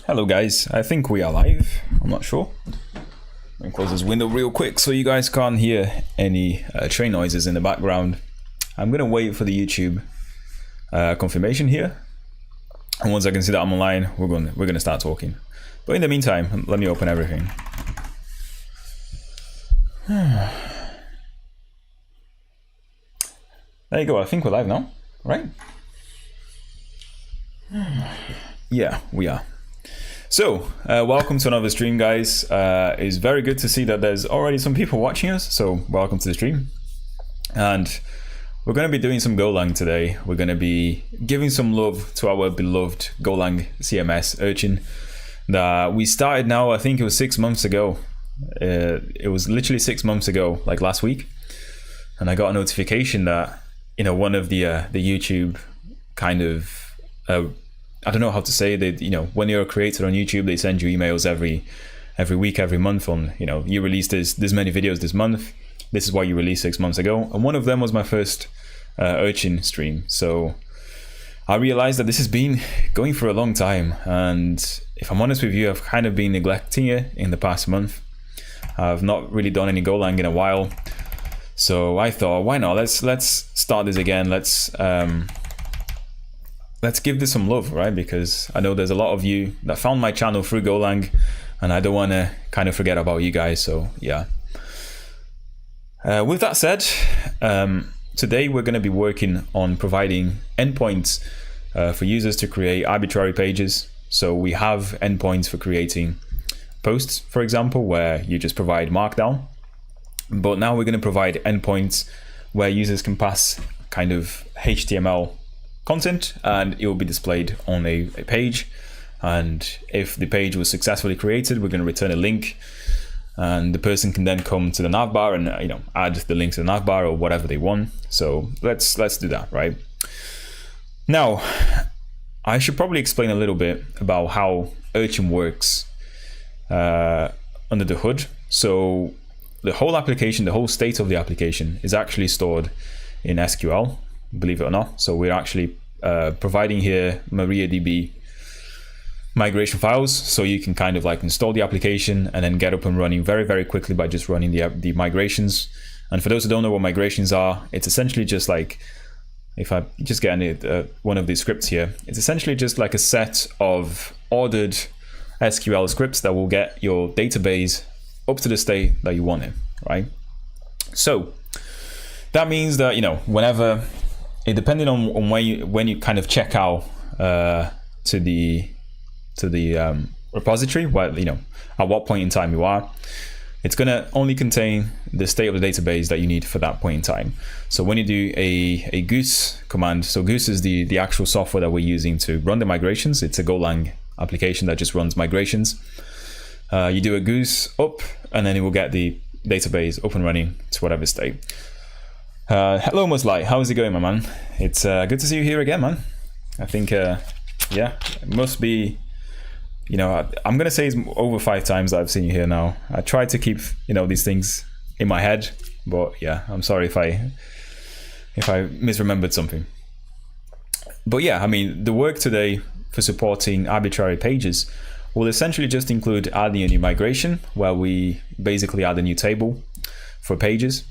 Hello guys, I think we are live. I'm not sure. Let me close this window real quick so you guys can't hear any train noises in the background. I'm gonna wait for the YouTube confirmation here, and once I can see that I'm online, we're gonna start talking. But in the meantime, let me open everything. There you go. I think we're live now, right? Yeah, we are. So, welcome to another stream, guys. It's very good to see that there's already some people watching us, so welcome to the stream. And we're going to be doing some Golang today. We're going to be giving some love to our beloved Golang CMS urchin that we started now, I think it was 6 months ago. It was literally 6 months ago, like last week. And I got a notification that, one of the YouTube kind of... I don't know how to say that, when you're a creator on YouTube, they send you emails every week, every month on, you released this many videos this month. This is what you released 6 months ago. And one of them was my first urchin stream. So I realized that this has been going for a long time. And if I'm honest with you, I've kind of been neglecting it in the past month. I've not really done any Golang in a while. So I thought, why not? Let's start this again. Let's give this some love, right? Because I know there's a lot of you that found my channel through Golang, and I don't want to kind of forget about you guys. So yeah. With that said, today we're going to be working on providing endpoints for users to create arbitrary pages. So we have endpoints for creating posts, for example, where you just provide Markdown. But now we're going to provide endpoints where users can pass kind of HTML content, and it will be displayed on a page. And if the page was successfully created, we're going to return a link, and the person can then come to the navbar and add the link to the navbar or whatever they want. So let's do that, right? Now, I should probably explain a little bit about how Urchin works under the hood. So the whole application, the whole state of the application is actually stored in SQL, believe it or not. So we're actually providing here MariaDB migration files, so you can kind of like install the application and then get up and running very, very quickly by just running the migrations. And for those who don't know what migrations are, it's essentially just like, if I just get one of these scripts here, it's essentially just like a set of ordered SQL scripts that will get your database up to the state that you want it, right? So that means that, whenever, depending on when you kind of check out to the repository, at what point in time you are, it's going to only contain the state of the database that you need for that point in time. So when you do a goose command, so goose is the actual software that we're using to run the migrations. It's a Golang application that just runs migrations. You do a goose up, and then it will get the database up and running to whatever state. Hello Muslight, how's it going, my man? It's good to see you here again, man. I think yeah, it must be, I'm gonna say it's over 5 times that I've seen you here now. I try to keep these things in my head, but yeah, I'm sorry if I misremembered something. But yeah, I mean, the work today for supporting arbitrary pages will essentially just include adding a new migration, where we basically add a new table for pages,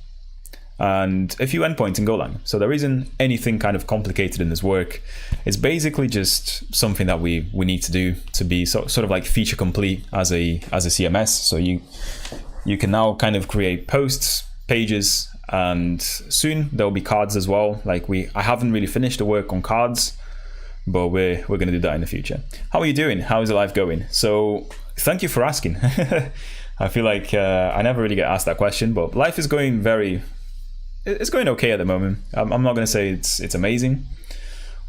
and a few endpoints in Golang. So there isn't anything kind of complicated in this work. It's basically just something that we need to do to be sort of like feature complete as a CMS. So you can now kind of create posts, pages, and soon there'll be cards as well. I haven't really finished the work on cards, but we're going to do that in the future. How are you doing? How is your life going? So thank you for asking. I feel like I never really get asked that question, but life is going it's going okay at the moment. I'm not going to say it's amazing.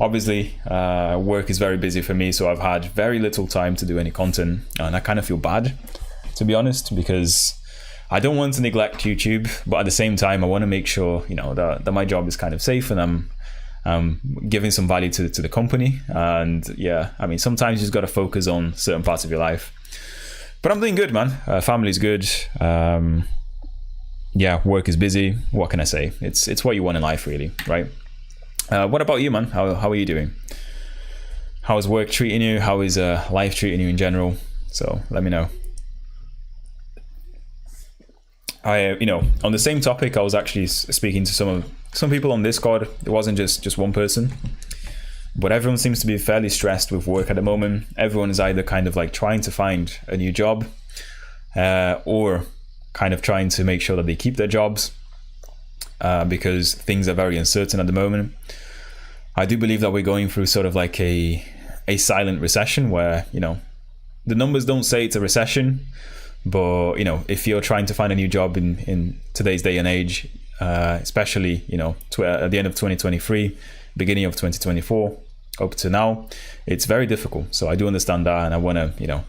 Obviously, work is very busy for me, so I've had very little time to do any content, and I kind of feel bad, to be honest, because I don't want to neglect YouTube, but at the same time, I want to make sure that my job is kind of safe, and I'm giving some value to the company. And yeah, I mean, sometimes you just got to focus on certain parts of your life. But I'm doing good, man. Family's good. Yeah, work is busy. What can I say? It's what you want in life, really, right? What about you, man? How are you doing? how is work treating you? How is life treating you in general? So let me know. On the same topic, I was actually speaking to some people on Discord. It wasn't just one person, but everyone seems to be fairly stressed with work at the moment. Everyone is either kind of like trying to find a new job, or kind of trying to make sure that they keep their jobs, because things are very uncertain at the moment. I do believe that we're going through sort of like a silent recession where, the numbers don't say it's a recession, but, if you're trying to find a new job in today's day and age, especially, at the end of 2023, beginning of 2024, up to now, it's very difficult. So I do understand that, and I want to,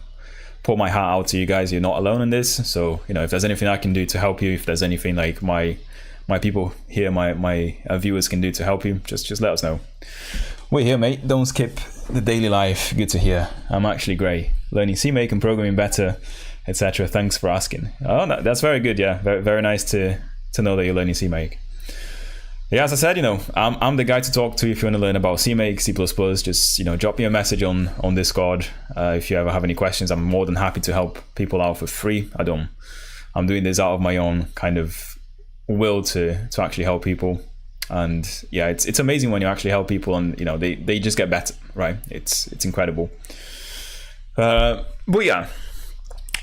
pour my heart out to you guys. You're not alone in this. So, if there's anything I can do to help you, if there's anything like my people here, my viewers can do to help you, just let us know. We're here, mate. Don't skip the daily life. Good to hear. I'm actually great. Learning CMake and programming better, etc. Thanks for asking. Oh, that's very good. Yeah, very, very nice to know that you're learning CMake. Yeah, as I said, I'm the guy to talk to if you want to learn about CMake, C++. Just, drop me a message on Discord. If you ever have any questions, I'm more than happy to help people out for free. I'm doing this out of my own kind of will to actually help people. And yeah, it's amazing when you actually help people and, they just get better, right? It's incredible. But yeah.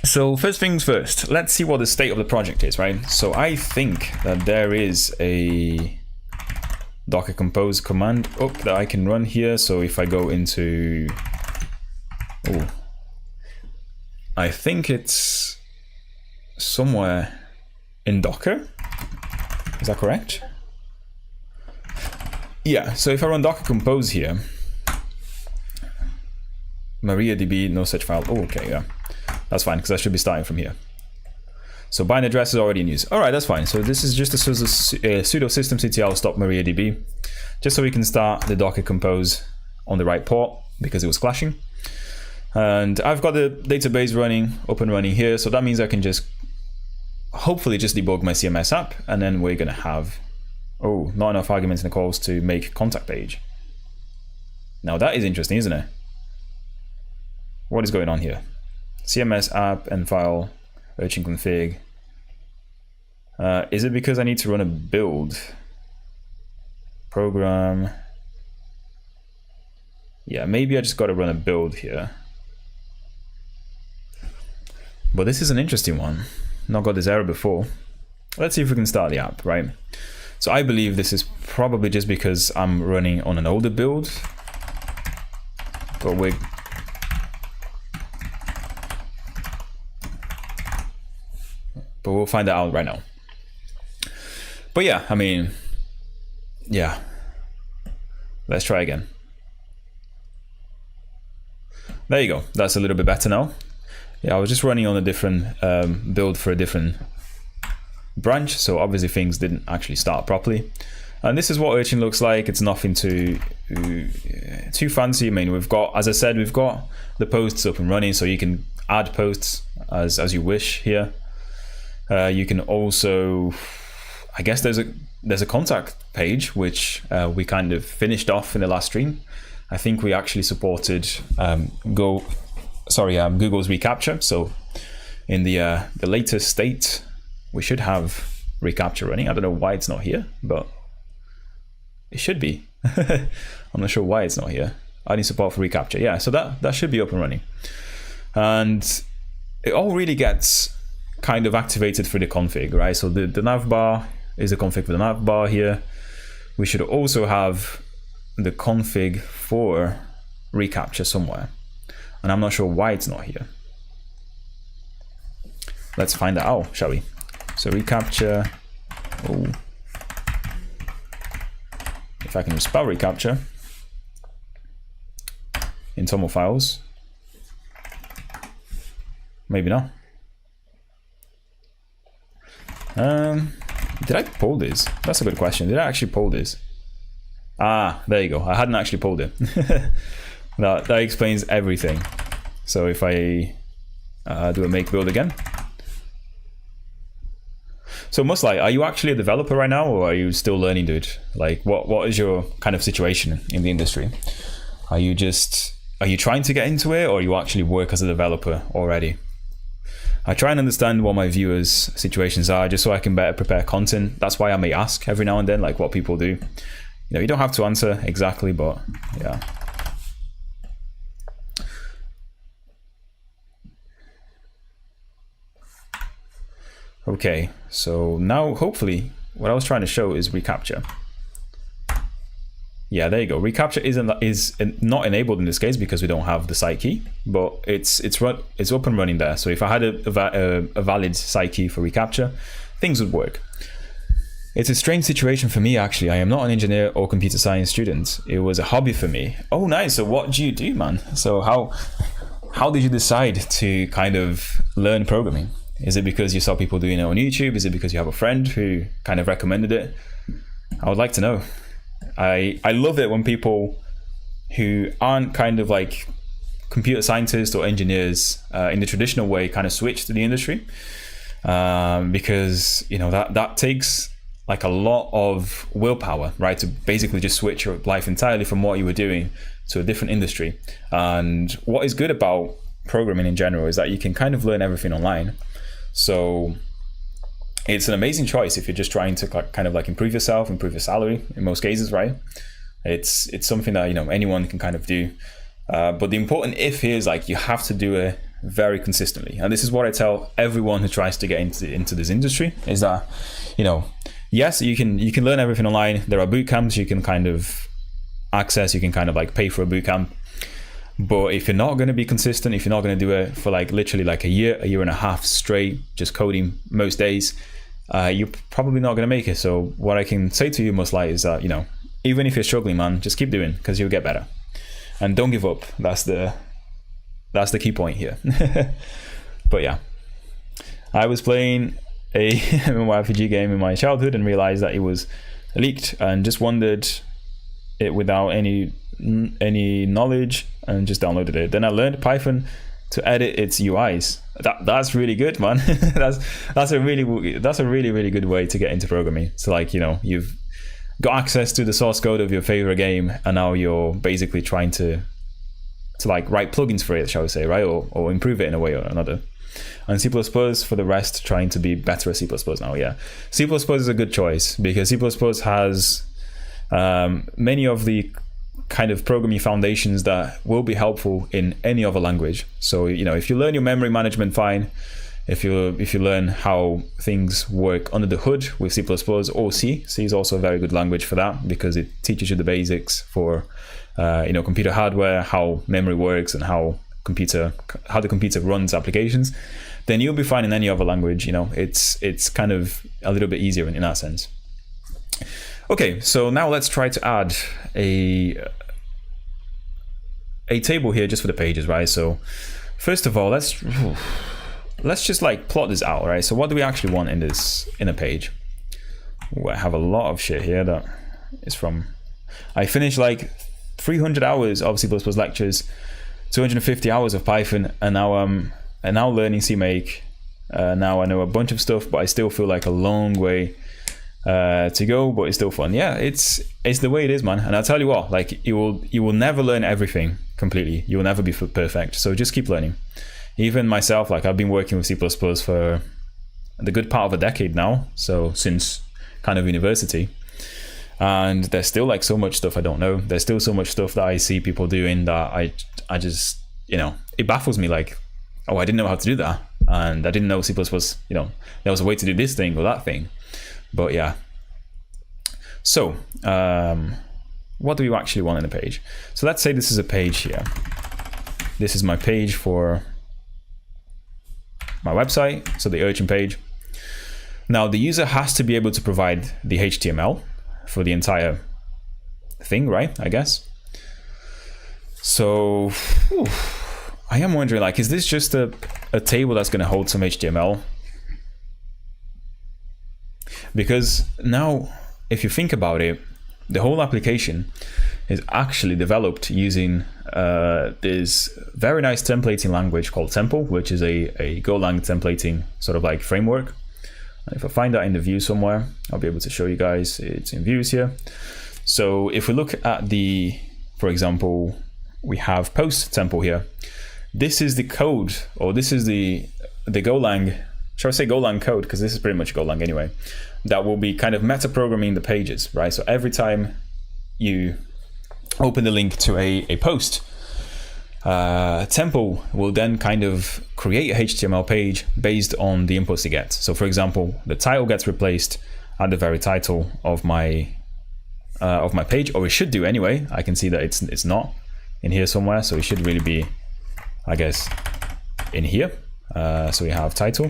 So first things first, let's see what the state of the project is, right? So I think that there is a Docker compose command that I can run here. So if I go into, I think it's somewhere in Docker. Is that correct? Yeah, so if I run Docker compose here, MariaDB, no such file. Oh, okay, yeah. That's fine, because I should be starting from here. So bind address is already in use. All right, that's fine. So this is just a sudo systemctl stop MariaDB, just so we can start the Docker compose on the right port because it was clashing. And I've got the database up and running here. So that means I can just hopefully just debug my CMS app, and then we're gonna have, not enough arguments in the calls to make contact page. Now that is interesting, isn't it? What is going on here? CMS app and file urchin config. Is it because I need to run a build program? Yeah, maybe I just got to run a build here. But this is an interesting one. Not got this error before. Let's see if we can start the app, right? So I believe this is probably just because I'm running on an older build. But we'll find that out right now. But yeah, let's try again. There you go. That's a little bit better now. Yeah, I was just running on a different build for a different branch, so obviously things didn't actually start properly. And this is what Urchin looks like. It's nothing too fancy. We've got, as I said, we've got the posts up and running, so you can add posts as you wish here. You can also, I guess there's a contact page, which we kind of finished off in the last stream. I think we actually supported Google's reCAPTCHA. So in the latest state, we should have reCAPTCHA running. I don't know why it's not here, but it should be. I'm not sure why it's not here. I need support for reCAPTCHA. Yeah, so that should be up and running. And it all really gets kind of activated through the config, right? So the nav bar is the config for the nav bar here. We should also have the config for reCAPTCHA somewhere. And I'm not sure why it's not here. Let's find that out, shall we? So reCAPTCHA. If I can spell reCAPTCHA in TOML files. Maybe not. Did I pull this? That's a good question. Did I actually pull this? Ah, there you go. I hadn't actually pulled it. That explains everything. So if I do a make build again. So Muslai, are you actually a developer right now, or are you still learning, dude? Like, what is your kind of situation in the industry? Are you just are you trying to get into it, or you actually work as a developer already? I try and understand what my viewers' situations are, just so I can better prepare content. That's why I may ask every now and then, like what people do. You know, you don't have to answer exactly, but yeah. Okay, so now hopefully what I was trying to show is reCAPTCHA. Yeah, there you go. reCAPTCHA is not enabled in this case because we don't have the site key, but it's up and running there. So if I had a valid site key for reCAPTCHA, things would work. It's a strange situation for me, actually. I am not an engineer or computer science student. It was a hobby for me. Oh, nice. So what do you do, man? So how did you decide to kind of learn programming? Is it because you saw people doing it on YouTube? Is it because you have a friend who kind of recommended it? I would like to know. I love it when people who aren't kind of like computer scientists or engineers in the traditional way kind of switch to the industry, because you know that takes like a lot of willpower, right? To basically just switch your life entirely from what you were doing to a different industry. And what is good about programming in general is that you can kind of learn everything online. So it's an amazing choice if you're just trying to kind of like improve yourself, improve your salary in most cases, right? It's something that, you know, anyone can kind of do. But the important if here is like you have to do it very consistently. And this is what I tell everyone who tries to get into this industry is that, you know, yes, you can learn everything online. There are boot camps you can kind of access, you can kind of like pay for a boot camp. But if you're not going to be consistent, if you're not going to do it for like literally like a year and a half straight, just coding most days, you're probably not going to make it. So what I can say to you most likely is that, you know, even if you're struggling, man, just keep doing because you'll get better. And don't give up. That's the key point here. But yeah, I was playing a MMORPG game in my childhood and realized that it was leaked and just wondered it without any knowledge and just downloaded it. Then I learned Python to edit its UIs. That's really good, man. that's a really good way to get into programming. So like, you know, you've got access to the source code of your favorite game and now you're basically trying to like write plugins for it, shall we say, right? Or improve it in a way or another. And C++, for the rest, trying to be better at C++ now. Yeah, C++ is a good choice because C++ has many of the kind of programming foundations that will be helpful in any other language. So, you know, if you learn your memory management, fine. If you learn how things work under the hood with C++ or C is also a very good language for that because it teaches you the basics for you know, computer hardware, how memory works, and how the computer runs applications. Then you'll be fine in any other language. You know, it's kind of a little bit easier in that sense. Okay, so now let's try to add a table here just for the pages, right? So first of all, let's just like plot this out, right? So what do we actually want in a page? Ooh, I have a lot of shit here that is from, I finished like 300 hours of C++ lectures, 250 hours of Python, and now I'm learning CMake. Now I know a bunch of stuff, but I still feel like a long way to go, but it's still fun. Yeah, it's the way it is, man. And I'll tell you what, like you will never learn everything completely. You will never be perfect. So just keep learning. Even myself, like I've been working with C++ for the good part of a decade now. So since kind of university, and there's still like so much stuff I don't know. There's still so much stuff that I see people doing that I just, you know, it baffles me. Like, oh, I didn't know how to do that, and I didn't know C++, you know, there was a way to do this thing or that thing. But yeah. So what do you actually want in a page? So let's say this is a page here. This is my page for my website, so the Urchin page. Now the user has to be able to provide the HTML for the entire thing, right? I guess. So I am wondering, like, is this just a table that's going to hold some HTML? Because now, if you think about it, the whole application is actually developed using this very nice templating language called Temple, which is a Golang templating sort of like framework. And if I find that in the view somewhere, I'll be able to show you guys. It's in views here. So if we look at for example, we have post temple here. This is the code, or this is the Golang, shall I say Golang code, because this is pretty much Golang anyway, that will be kind of meta-programming the pages, right? So every time you open the link to a post, temple will then kind of create a HTML page based on the inputs it gets. So for example, the title gets replaced at the very title of my page, or it should do anyway. I can see that it's not in here somewhere, so it should really be, I guess, in here. So we have title,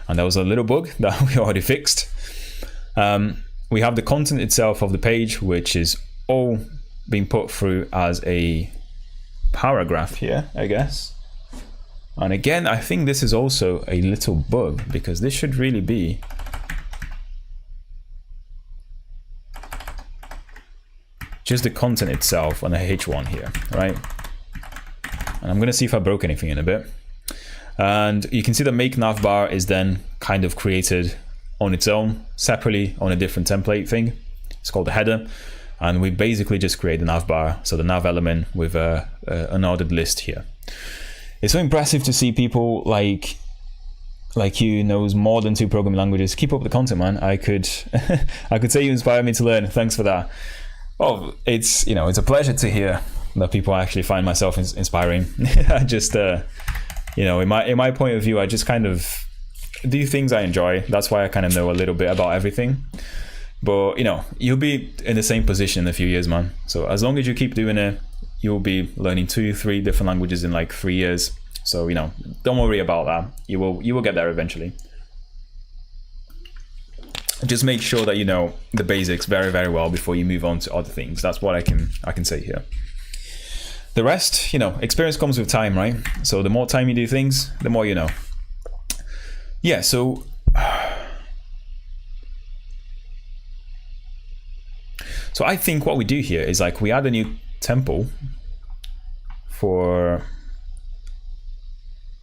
and that was a little bug that we already fixed. We have the content itself of the page, which is all being put through as a paragraph here, I guess. And again, I think this is also a little bug, because this should really be just the content itself on the H1 here, right? And I'm gonna see if I broke anything in a bit. And you can see the make navbar is then kind of created on its own, separately on a different template thing. It's called the header. And we basically just create the navbar, so the nav element with an ordered list here. It's so impressive to see people like you knows more than 2 programming languages. Keep up the content, man. I could say you inspire me to learn. Thanks for that. Oh, it's a pleasure to hear that people actually find myself inspiring. I just in my point of view, I just kind of do things I enjoy. That's why I kind of know a little bit about everything. But you'll be in the same position in a few years, man. So as long as you keep doing it, you'll be learning 2-3 different languages in like 3 years. So don't worry about that. You will get there eventually. Just make sure that you know the basics very, very well before you move on to other things. That's what I can say here. The rest, experience comes with time, right? So the more time you do things, the more you know. Yeah, so I think what we do here is like we add a new temple for,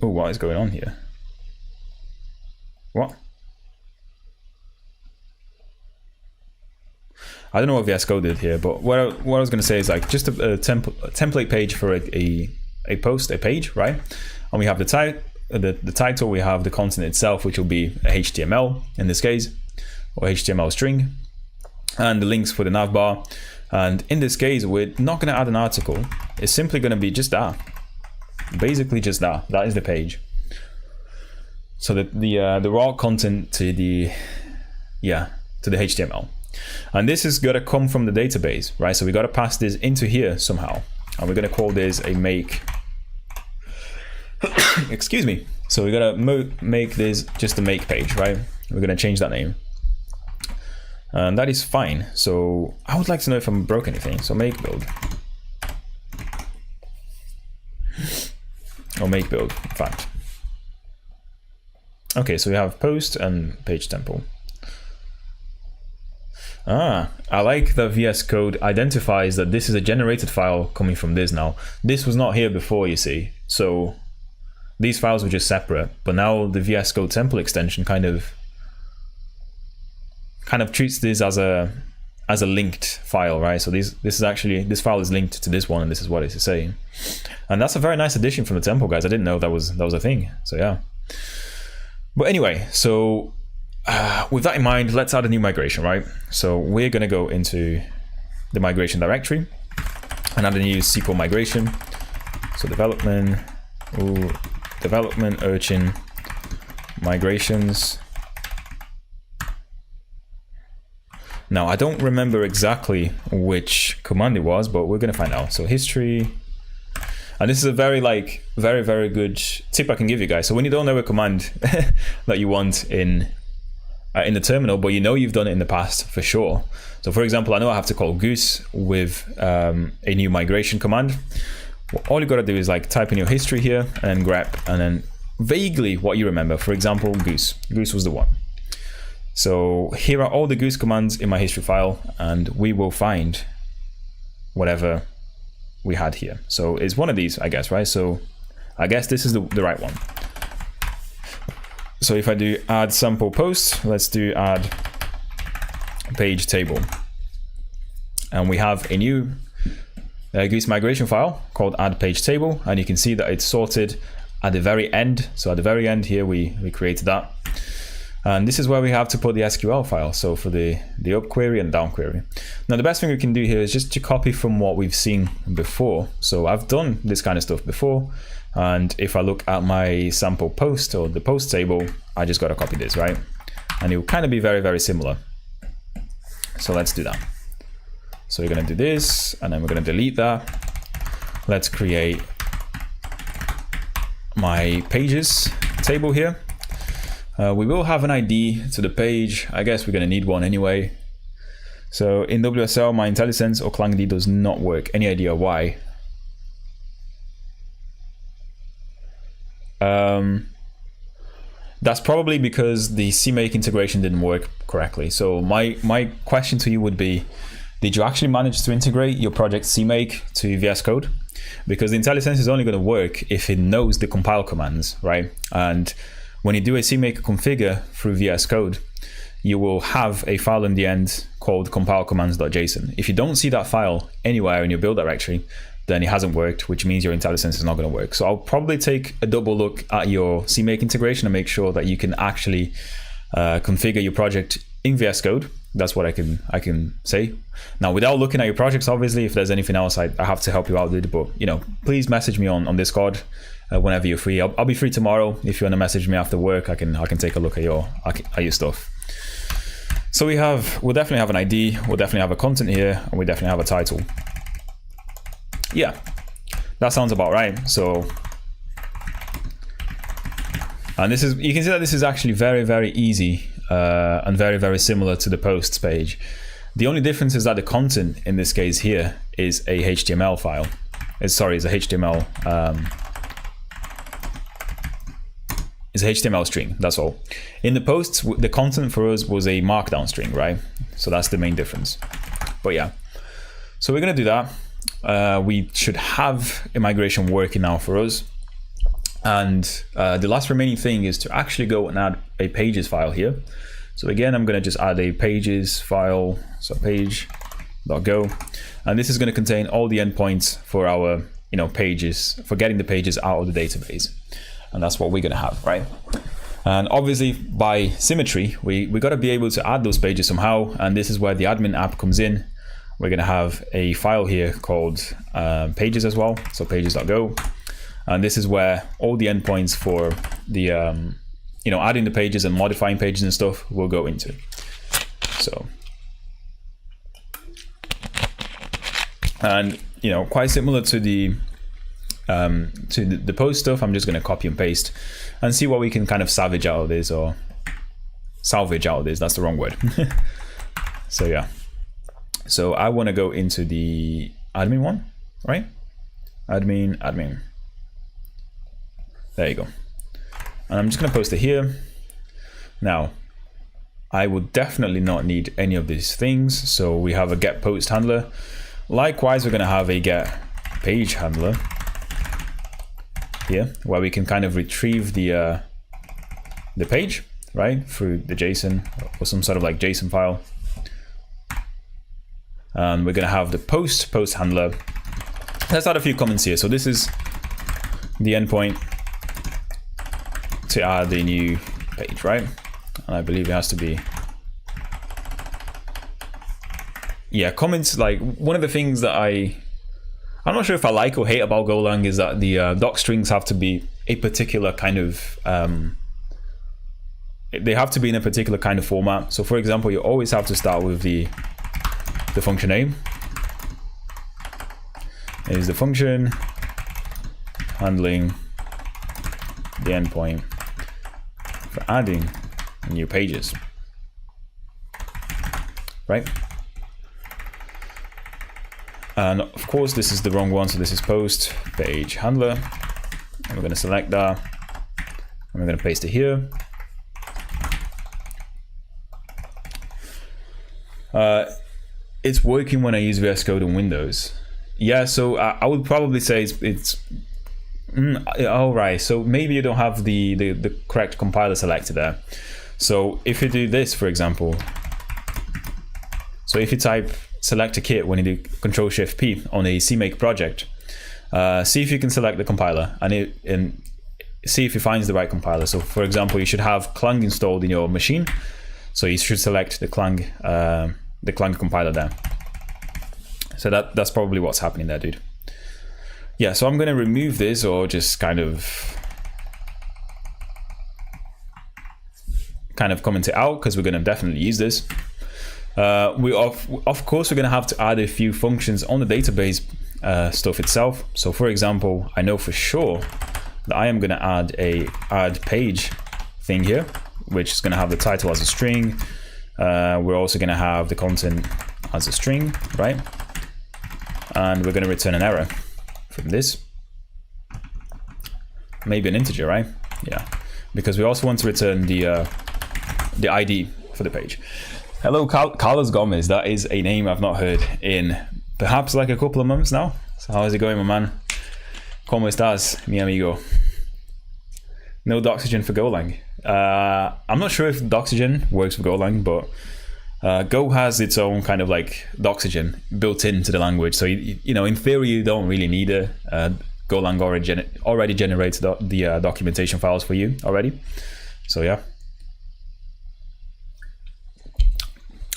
oh, what is going on here? What? I don't know what VS Code did here, but what I was going to say is like just a template page for a page, right? And we have the title, we have the content itself, which will be a HTML in this case, or HTML string, and the links for the navbar. And in this case, we're not going to add an article. It's simply going to be just that, basically just that. That is the page. So the raw content to the HTML. And this is going to come from the database, right? So we got to pass this into here somehow. And we're going to call this a make. Excuse me. So we're going to make this just a make page, right? We're going to change that name. And that is fine. So I would like to know if I broke anything. So make build. Or make build, in fact. Okay, so we have post and page temple. I like that VS Code identifies that this is a generated file coming from this now. This was not here before, you see. So these files were just separate, but now the VS Code template extension kind of treats this as a linked file, right? So this file is linked to this one, and this is what it's saying. And that's a very nice addition from the temple, guys. I didn't know that was a thing. So yeah. But anyway, so with that in mind, let's add a new migration, right? So we're going to go into the migration directory and add a new SQL migration. So development urchin migrations. Now, I don't remember exactly which command it was, but we're going to find out. So history. And this is a very good tip I can give you guys. So when you don't know a command that you want in the terminal, but you've done it in the past for sure. So for example, I know I have to call goose with a new migration command. Well, all you got to do is like type in your history here and grep, and then vaguely what you remember. For example, goose was the one. So here are all the goose commands in my history file, and we will find whatever we had here. So it's one of these, I guess, right? So I guess this is the right one. So if I do add sample post, let's do add page table. And we have a new Goose migration file called add page table, and you can see that it's sorted at the very end. So at the very end here, we created that. And this is where we have to put the SQL file. So for the up query and down query. Now the best thing we can do here is just to copy from what we've seen before. So I've done this kind of stuff before. And if I look at my sample post or the post table, I just got to copy this, right? And it will kind of be very, very similar. So let's do that. So we're going to do this, and then we're going to delete that. Let's create my pages table here. We will have an ID to the page. I guess we're going to need one anyway. So in WSL, my IntelliSense or ClangD does not work. Any idea why? That's probably because the CMake integration didn't work correctly. So my question to you would be, did you actually manage to integrate your project CMake to VS Code? Because the IntelliSense is only going to work if it knows the compile commands, right? And when you do a CMake configure through VS Code, you will have a file in the end called compilecommands.json. If you don't see that file anywhere in your build directory, then it hasn't worked, which means your IntelliSense is not going to work. So I'll probably take a double look at your CMake integration and make sure that you can actually configure your project in VS Code. That's what I can say. Now, without looking at your projects, obviously, if there's anything else I have to help you out with, but please message me on Discord whenever you're free. I'll be free tomorrow. If you want to message me after work, I can take a look at your stuff. So we'll definitely have an ID, we'll definitely have a content here, and we definitely have a title. Yeah, that sounds about right. So, and you can see that this is actually very, very easy and very, very similar to the posts page. The only difference is that the content in this case here is a HTML file. It's a HTML. It's a HTML string. That's all. In the posts, the content for us was a markdown string, right? So that's the main difference. But yeah, so we're gonna do that. We should have a migration working now for us. And the last remaining thing is to actually go and add a pages file here. So again, I'm going to just add a pages file, so page.go. And this is going to contain all the endpoints for our pages, for getting the pages out of the database. And that's what we're going to have, right? And obviously by symmetry, we got to be able to add those pages somehow. And this is where the admin app comes in. We're going to have a file here called pages as well, so pages.go. And this is where all the endpoints for the, adding the pages and modifying pages and stuff will go into. So, and quite similar to the post stuff, I'm just going to copy and paste and see what we can kind of salvage out of this, or salvage out of this. That's the wrong word. So yeah. So I want to go into the admin one, right? Admin. There you go. And I'm just going to post it here. Now, I would definitely not need any of these things. So we have a get post handler. Likewise, we're going to have a get page handler here, where we can kind of retrieve the page, right, through the JSON or some sort of like JSON file. And we're going to have the post handler. Let's add a few comments here. So this is the endpoint to add a new page, right? And I believe it has to be, yeah, comments. Like, one of the things that I'm not sure if I like or hate about Golang is that the doc strings have to be a particular kind of, they have to be in a particular kind of format. So for example, you always have to start with the function name is the function handling the endpoint for adding new pages, right? And of course, this is the wrong one. So this is post page handler. And we're going to select that and we're going to paste it here. It's working when I use VS Code on Windows. Yeah, so I would probably say it's all right. So maybe you don't have the correct compiler selected there. So if you do this, for example, so if you type select a kit when you do Control-Shift-P on a CMake project, see if you can select the compiler and see if it finds the right compiler. So for example, you should have Clang installed in your machine. So you should select the Clang compiler there. So that's probably what's happening there, dude. Yeah, so I'm going to remove this, or just kind of comment it out, because we're going to definitely use this. Of course, we're going to have to add a few functions on the database stuff itself. So for example, I know for sure that I am going to add a add page thing here, which is going to have the title as a string. We're also going to have the content as a string, right? And we're going to return an error from this. Maybe an integer, right? Yeah, because we also want to return the ID for the page. Hello, Carlos Gomez. That is a name I've not heard in perhaps like a couple of months now. So how is it going, my man? ¿Cómo estás, mi amigo? No Doxygen for Golang. I'm not sure if Doxygen works for Golang, but Go has its own kind of like Doxygen built into the language. So, you know, in theory, you don't really need it. Golang already generates the documentation files for you already. So, yeah.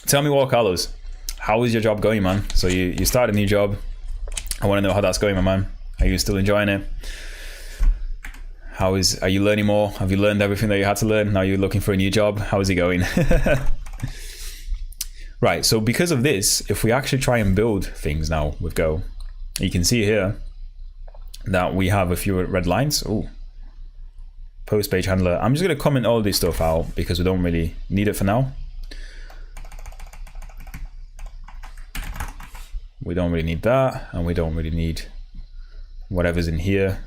Tell me more, Carlos. How is your job going, man? So you started a new job. I want to know how that's going, my man. Are you still enjoying it? Are you learning more? Have you learned everything that you had to learn? Now you're looking for a new job. How is it going? Right, so because of this, if we actually try and build things now with Go, you can see here that we have a few red lines. Oh, post page handler. I'm just going to comment all this stuff out because we don't really need it for now. We don't really need that, and we don't really need whatever's in here.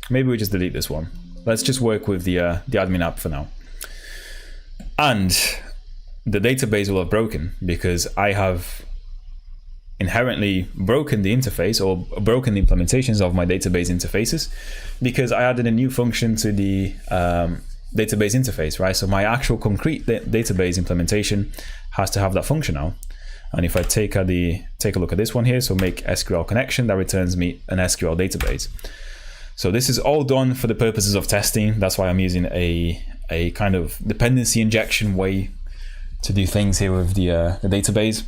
Maybe we just delete this one. Let's just work with the admin app for now. And the database will have broken because I have inherently broken the interface, or broken the implementations of my database interfaces, because I added a new function to the database interface, right? So my actual concrete database implementation has to have that function now. And if I take a look at this one here, so make SQL connection, that returns me an SQL database. So this is all done for the purposes of testing. That's why I'm using a kind of dependency injection way to do things here with the database,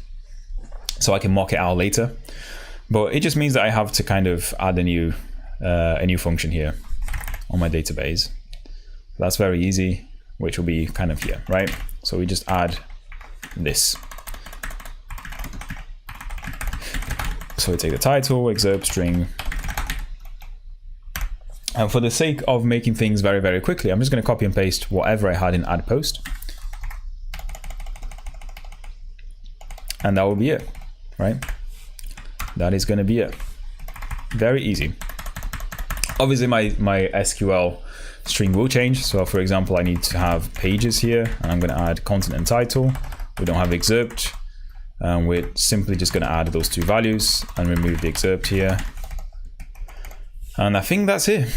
so I can mock it out later. But it just means that I have to kind of add a new function here on my database. That's very easy, which will be kind of here, right? So we just add this. So we take the title, excerpt string. And for the sake of making things very, very quickly, I'm just going to copy and paste whatever I had in add post. And that will be it, right? That is going to be it. Very easy. Obviously, my SQL string will change. So for example, I need to have pages here, and I'm going to add content and title. We don't have excerpt. And we're simply just going to add those two values and remove the excerpt here. And I think that's it.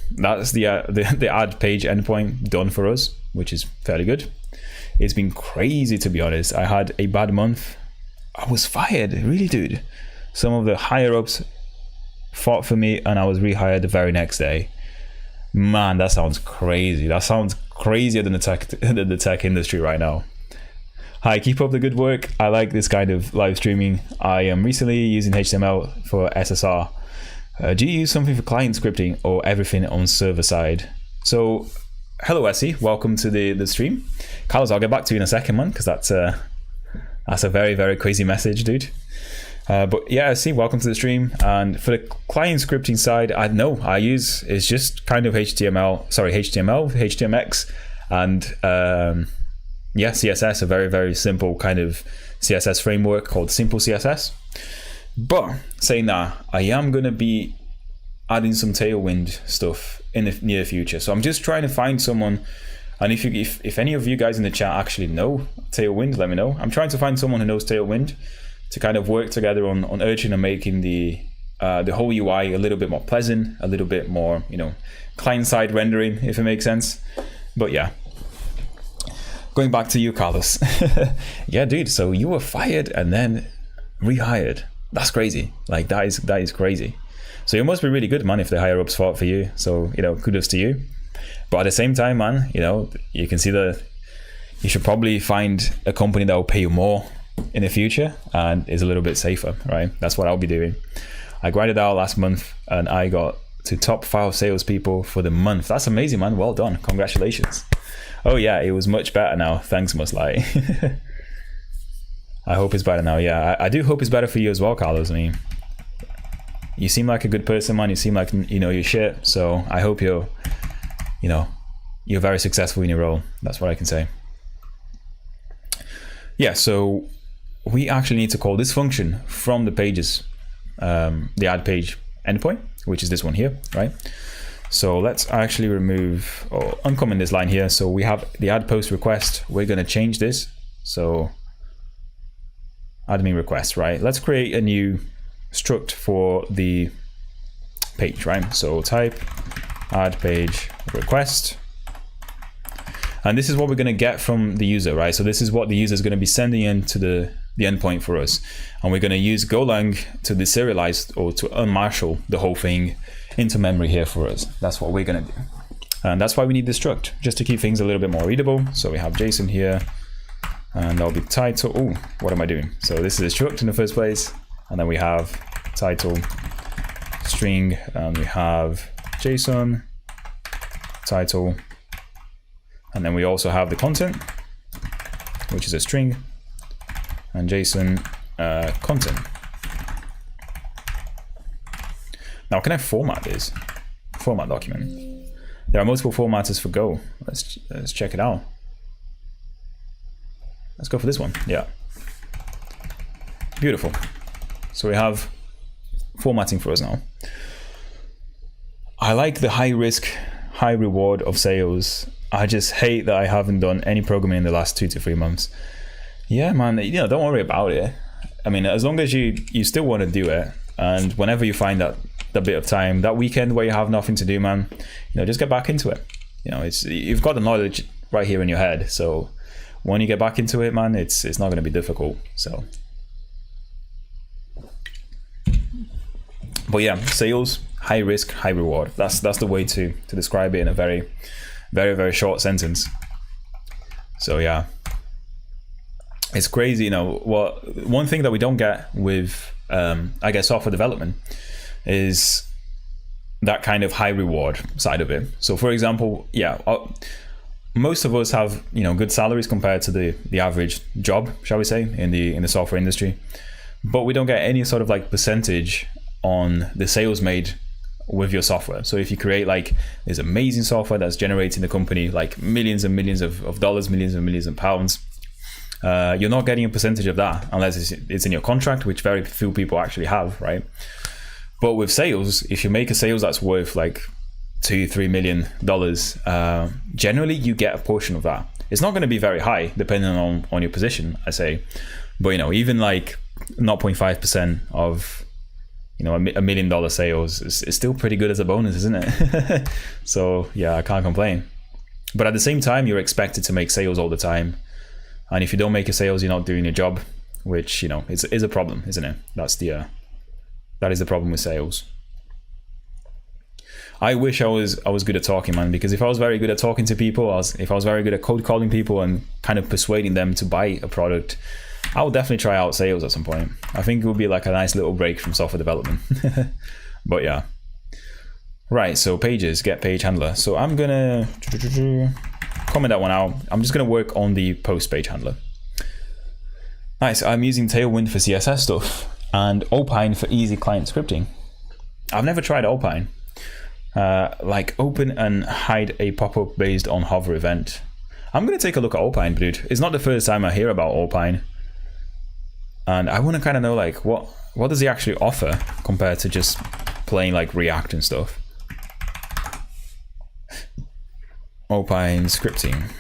That's the add page endpoint done for us, which is fairly good. It's been crazy, to be honest. I had a bad month. I was fired, really, dude. Some of the higher ups fought for me, and I was rehired the very next day. Man, that sounds crazy. That sounds crazier than the tech industry right now. Hi, keep up the good work. I like this kind of live streaming. I am recently using HTML for SSR. Do you use something for client scripting or everything on server side? So, hello Essie, welcome to the stream. Carlos, I'll get back to you in a second, man, because that's a very, very crazy message, dude. But yeah, Essie, welcome to the stream. And for the client scripting side, I use is just kind of HTML, HTMX, and yeah, CSS, a very, very simple kind of CSS framework called Simple CSS. But saying that, I am going to be adding some Tailwind stuff in the near future. So I'm just trying to find someone, and if any of you guys in the chat actually know Tailwind, let me know. I'm trying to find someone who knows Tailwind to kind of work together on urging and making the whole UI a little bit more pleasant, a little bit more, client-side rendering, if it makes sense. But yeah. Going back to you, Carlos. Yeah, dude, so you were fired, and then rehired. That's crazy. Like that is crazy. So it must be really good, man, if the higher ups fought for you. So, you know, kudos to you. But at the same time, man, you know, you can see that you should probably find a company that will pay you more in the future and is a little bit safer, right? That's what I'll be doing. I grinded out last month and I got to top 5 salespeople for the month. That's amazing, man. Well done. Congratulations. Oh yeah, it was much better now. Thanks, Muslai. I hope it's better now. Yeah, I do hope it's better for you as well, Carlos. I mean, you seem like a good person, man. You seem like, you know, your shit. So I hope you're very successful in your role. That's what I can say. Yeah, so we actually need to call this function from the pages, the add page endpoint, which is this one here, right? So let's actually remove or uncomment this line here. So we have the add post request. We're going to change this. So admin request, right? Let's create a new struct for the page, right? So type add page request. And this is what we're going to get from the user, right? So this is what the user is going to be sending into the endpoint for us. And we're going to use Golang to deserialize or to unmarshal the whole thing into memory here for us. That's what we're going to do. And that's why we need the struct, just to keep things a little bit more readable. So we have JSON here, and that'll be title. Oh, what am I doing? So this is a struct in the first place. And then we have title, string, and we have JSON, title. And then we also have the content, which is a string, and JSON content. Now, can I format this? Format document. There are multiple formatters for Go. Let's check it out. Let's go for this one. Yeah. Beautiful. So we have formatting for us now. I like the high risk, high reward of sales. I just hate that I haven't done any programming in the last 2 to 3 months. Yeah, man, you know, don't worry about it. I mean, as long as you still want to do it, and whenever you find that bit of time, that weekend where you have nothing to do, man, you know, just get back into it. You know, you've got the knowledge right here in your head. So when you get back into it, man, it's not going to be difficult. So, but yeah, sales, high risk, high reward. That's the way to describe it in a very, very, very short sentence. So yeah, it's crazy. You know, one thing that we don't get with, I guess, software development is that kind of high reward side of it. So for example, yeah, most of us have, you know, good salaries compared to the average job, shall we say, in the software industry, but we don't get any sort of like percentage on the sales made with your software. So if you create like this amazing software that's generating the company like millions and millions of dollars, millions and millions of pounds, you're not getting a percentage of that unless it's in your contract, which very few people actually have, right? But with sales, if you make a sales that's worth like $2-3 million, generally you get a portion of that. It's not going to be very high depending on your position, I say, but you know, even like 0.5% of, you know, $1 million sales is still pretty good as a bonus, isn't it? So yeah, I can't complain. But at the same time, you're expected to make sales all the time, and if you don't make a sales, you're not doing your job, which, you know, is a problem, isn't it? That is the problem with sales. I wish I was good at talking, man, because if I was very good at talking to people, if I was very good at cold calling people and kind of persuading them to buy a product, I would definitely try out sales at some point. I think it would be like a nice little break from software development. But yeah. Right, so pages, get page handler. So I'm gonna comment that one out. I'm just gonna work on the post page handler. Nice, I'm using Tailwind for CSS stuff and Alpine for easy client scripting. I've never tried Alpine. Like open and hide a pop-up based on hover event. I'm gonna take a look at Alpine, dude. It's not the first time I hear about Alpine. And I want to kind of know, like, what does he actually offer compared to just playing like React and stuff. Alpine scripting.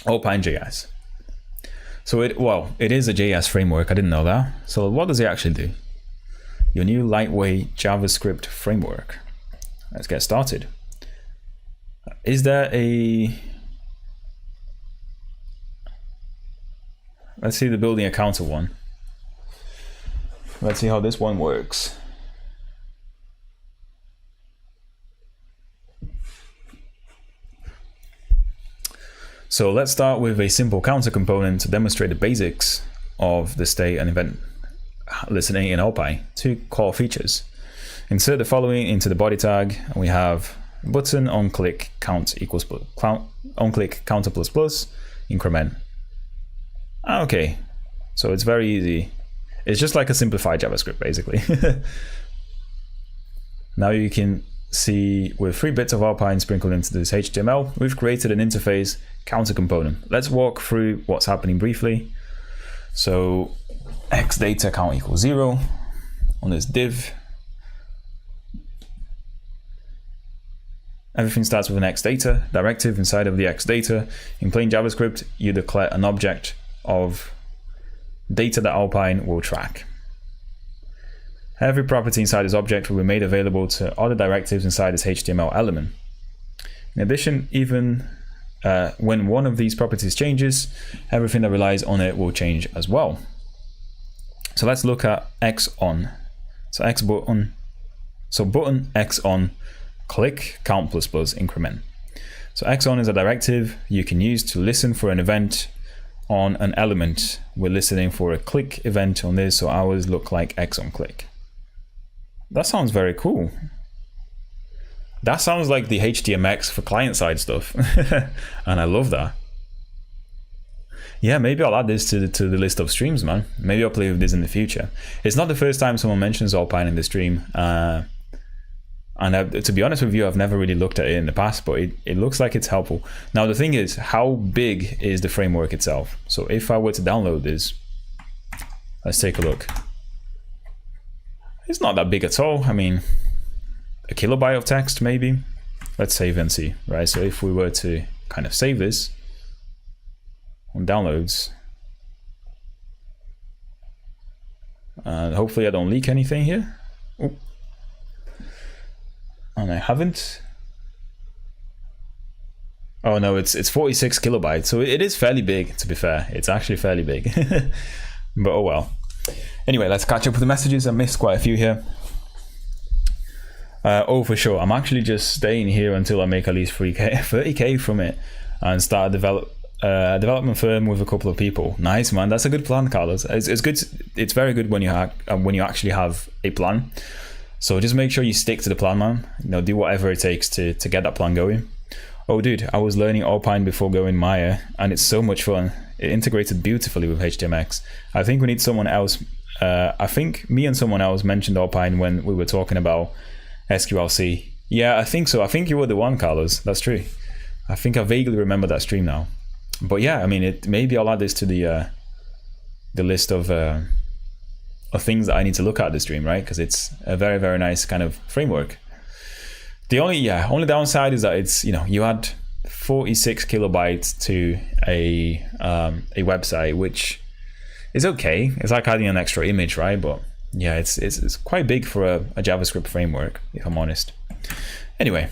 Alpine JS. So it is a JS framework. I didn't know that. So what does it actually do? Your new lightweight JavaScript framework. Let's get started. Is there a let's see the building a counter one. Let's see how this one works. So let's start with a simple counter component to demonstrate the basics of the state and event listening in Alpine. Two core features. Insert the following into the body tag, and we have button on click count equals on click counter plus plus increment. Okay, so it's very easy. It's just like a simplified JavaScript basically. Now you can see with 3 bits of Alpine sprinkled into this HTML, we've created an interface counter component. Let's walk through what's happening briefly. So x data count equals 0 on this div. Everything starts with an x data directive inside of the x data. In plain JavaScript, you declare an object of data that Alpine will track. Every property inside this object will be made available to other directives inside this HTML element. In addition, even when one of these properties changes, everything that relies on it will change as well. So let's look at x on. So x button. So button x on click count plus plus increment. So x on is a directive you can use to listen for an event on an element. We're listening for a click event on this, so ours look like x on click. That sounds very cool. That sounds like the HTMX for client-side stuff. And I love that. Yeah, maybe I'll add this to the list of streams, man. Maybe I'll play with this in the future. It's not the first time someone mentions Alpine in the stream. And to be honest with you, I've never really looked at it in the past, but it looks like it's helpful. Now, the thing is, how big is the framework itself? So if I were to download this, let's take a look. It's not that big at all. I mean, a kilobyte of text, maybe. Let's save and see, right? So if we were to kind of save this on downloads, and hopefully I don't leak anything here. Oh. And I haven't. Oh no, it's 46 kilobytes. So it is fairly big, to be fair. It's actually fairly big. But oh well. Anyway, let's catch up with the messages. I missed quite a few here. Oh, for sure. I'm actually just staying here until I make at least 30K from it and start a development firm with a couple of people. Nice, man. That's a good plan, Carlos. It's good. It's very good when you actually have a plan. So just make sure you stick to the plan, man. You know, do whatever it takes to get that plan going. Oh, dude, I was learning Alpine before going Maya, and it's so much fun. It integrated beautifully with HTMX. I think we need someone else. I think me and someone else mentioned Alpine when we were talking about SQLC. Yeah, I think so. I think you were the one, Carlos. That's true. I think I vaguely remember that stream now. But yeah, I mean, maybe I'll add this to the list of things that I need to look at this stream, right? Because it's a very, very nice kind of framework. The only downside is that it's, you know, you add 46 kilobytes to a website, which is okay. It's like adding an extra image, right? But yeah, it's quite big for a JavaScript framework, if I'm honest. Anyway,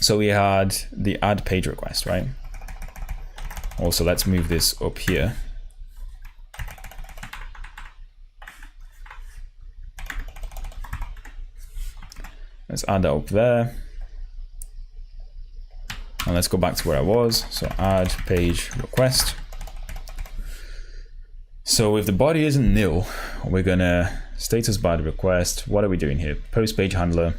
so we had the add page request, right? Also, let's move this up here. Let's add that up there. And let's go back to where I was. So add page request. So if the body isn't nil, we're gonna status by the request. What are we doing here? Post page handler.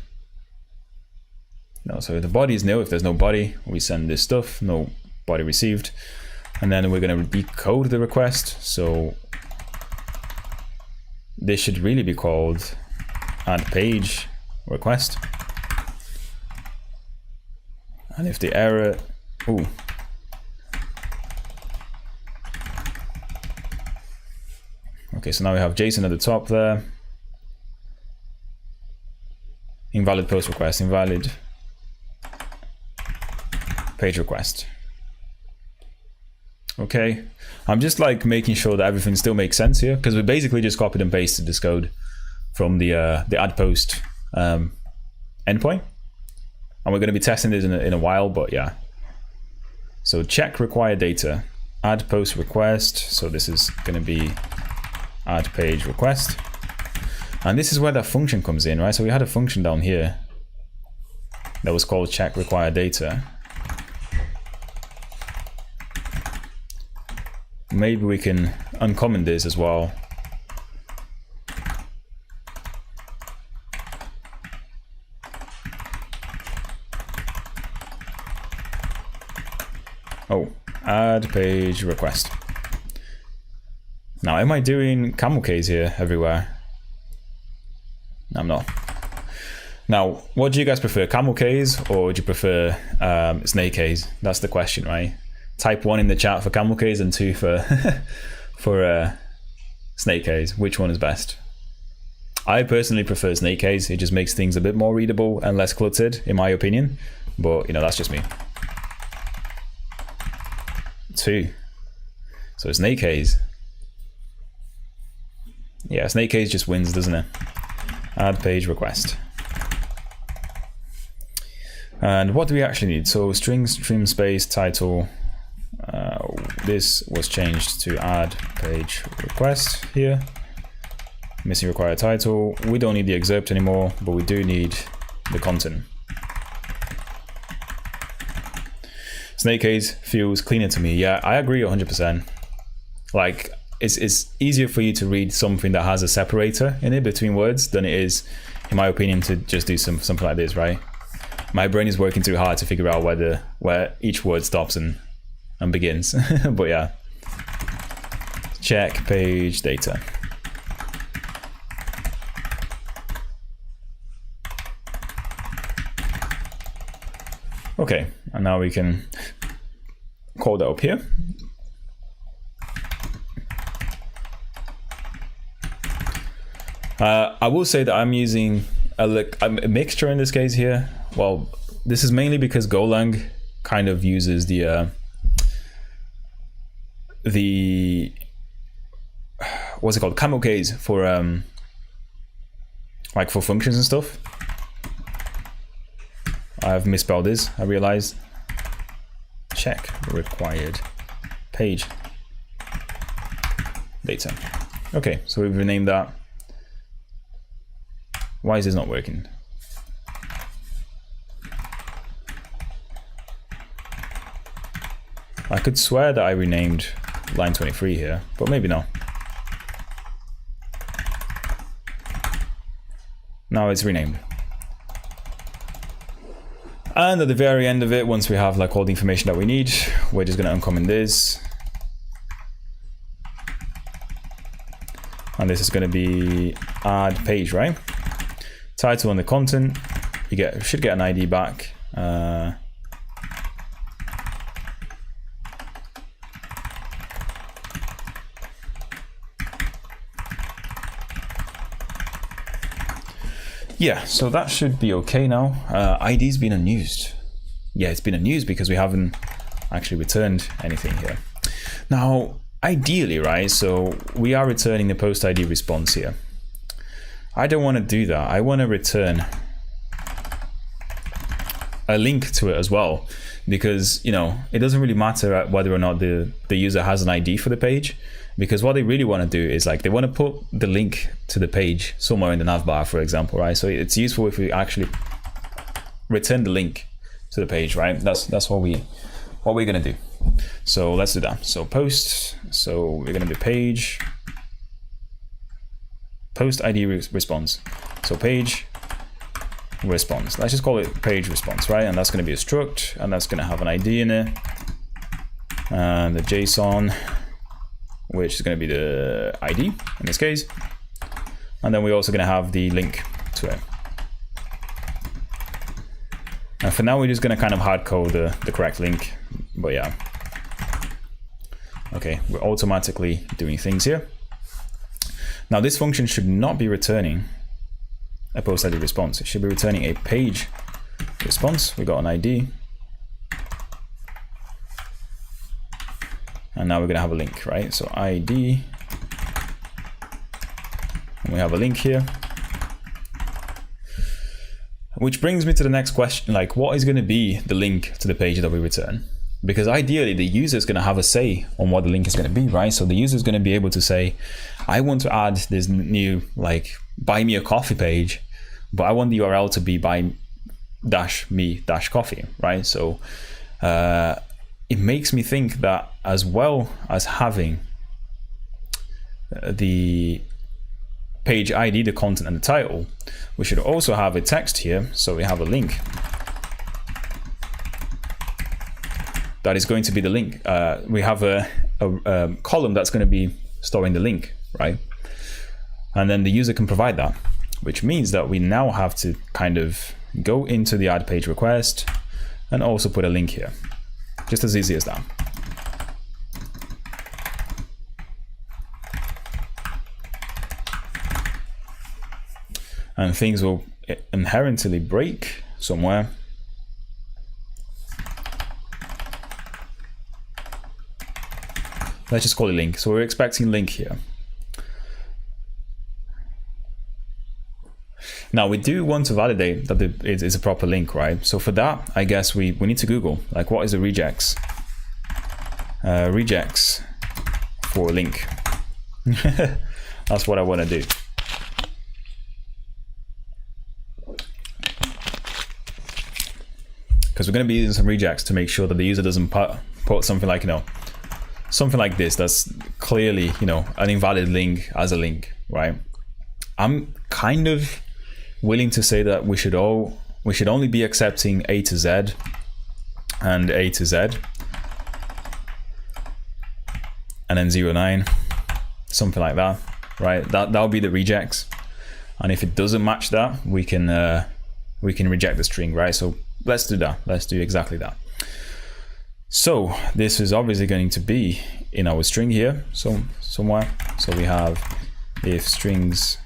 No, so if the body is nil, if there's no body, we send this stuff, no body received. And then we're gonna decode the request. So this should really be called add page request. And if the error, okay, so now we have JSON at the top there. Invalid post request, invalid page request. Okay, I'm just like making sure that everything still makes sense here, because we basically just copied and pasted this code from the add post endpoint, and we're going to be testing this in a while. But yeah, so check required data. add post request. So this is going to be add page request. And this is where that function comes in, right? So we had a function down here that was called check required data. Maybe we can uncomment this as well. Oh, add page request. Now, am I doing camel case here everywhere? I'm not. Now, what do you guys prefer, camel case or do you prefer snake case? That's the question, right? Type 1 in the chat for camel case and 2 for for snake case. Which one is best? I personally prefer snake case. It just makes things a bit more readable and less cluttered, in my opinion. But you know, that's just me. 2. So snake case. Yeah, snake case just wins, doesn't it? Add page request. And what do we actually need? So string stream space title. This was changed to add page request here. Missing required title. We don't need the excerpt anymore, but we do need the content. Snake case feels cleaner to me. Yeah, I agree 100%. Like, it's easier for you to read something that has a separator in it between words than it is, in my opinion, to just do something like this, right? My brain is working too hard to figure out where each word stops and begins. But yeah. Check page data. Okay, and now we can call that up here. I will say that I'm using a mixture in this case here. Well, this is mainly because Golang kind of uses the what's it called, camel case for like for functions and stuff. I've misspelled this, I realized. Check required page data. Okay, so we've renamed that. Why is this not working? I could swear that I renamed line 23 here, but maybe not. Now it's renamed. And at the very end of it, once we have like all the information that we need, we're just gonna uncomment this. And this is gonna be add page, right? Title and the content. You should get an ID back. Yeah, so that should be okay now. ID's been unused. Yeah, it's been unused because we haven't actually returned anything here. Now, ideally, right, so we are returning the post ID response here. I don't want to do that. I want to return a link to it as well, because, you know, it doesn't really matter whether or not the user has an ID for the page, because what they really want to do is like they want to put the link to the page somewhere in the navbar, for example, right? So it's useful if we actually return the link to the page, right? That's what we're gonna do. So let's do that. So post. So we're gonna do page post ID response. So page response. Let's just call it page response, right? And that's gonna be a struct, and that's gonna have an ID in it, and the JSON, which is going to be the ID in this case. And then we're also going to have the link to it. And for now, we're just going to kind of hard code the correct link. But yeah. Okay, we're automatically doing things here. Now, this function should not be returning a post ID response. It should be returning a page response. We got an ID. And now we're going to have a link, right? So ID, and we have a link here. Which brings me to the next question, like what is going to be the link to the page that we return? because ideally the user is going to have a say on what the link is going to be, right? So the user is going to be able to say, I want to add this new like buy me a coffee page, but I want the URL to be buy-me-coffee, right? So it makes me think that as well as having the page ID, the content and the title, we should also have a text here. So we have a link that is going to be the link. We have a column that's going to be storing the link, right? And then the user can provide that, which means that we now have to kind of go into the add page request and also put a link here. Just as easy as that. And things will inherently break somewhere. Let's just call it link. So we're expecting link here. Now we do want to validate that it is a proper link, right? So for that, I guess we need to Google, like, what is a regex? Regex for link. That's what I want to do. Because we're going to be using some regex to make sure that the user doesn't put something like, something like this that's clearly, an invalid link as a link, right? I'm kind of willing to say that we should only be accepting A to Z and A to Z, and then 09, something like that, right? That'll be the regex, and if it doesn't match that, we can reject the string, right? So let's do that. Let's do exactly that. So this is obviously going to be in our string here, so somewhere. So we have if strings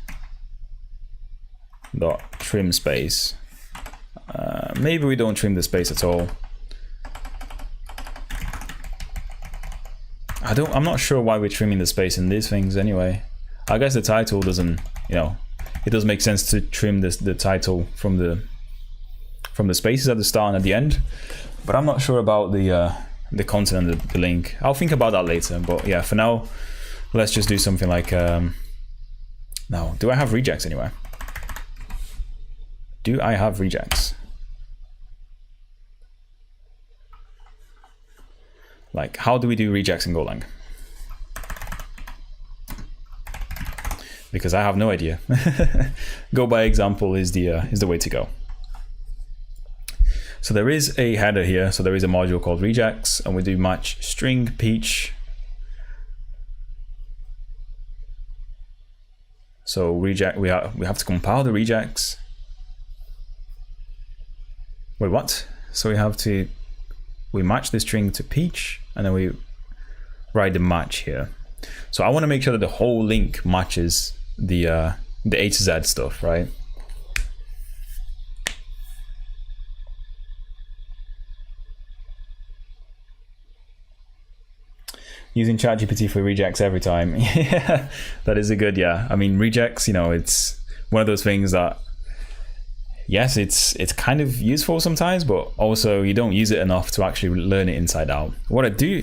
dot trim space. Maybe we don't trim the space at all. I'm not sure why we're trimming the space in these things anyway. I guess the title doesn't, it does make sense to trim the title from the spaces at the start and at the end, but I'm not sure about the content and the link. I'll think about that later, but yeah, for now, let's just do something like, now, do I have regex anywhere? Do I have regex? Like, how do we do regex in Golang? Because I have no idea. Go by example is the way to go. So there is a header here. So there is a module called regex, and we do match string peach. So regex, we have to compile the regex. Wait, what? So we match the string to peach, and then we write the match here. So I want to make sure that the whole link matches the A to Z stuff, right? Using ChatGPT for regex every time. Yeah, that is a good, yeah. I mean, regex, it's one of those things that, yes, it's kind of useful sometimes, but also you don't use it enough to actually learn it inside out. What I do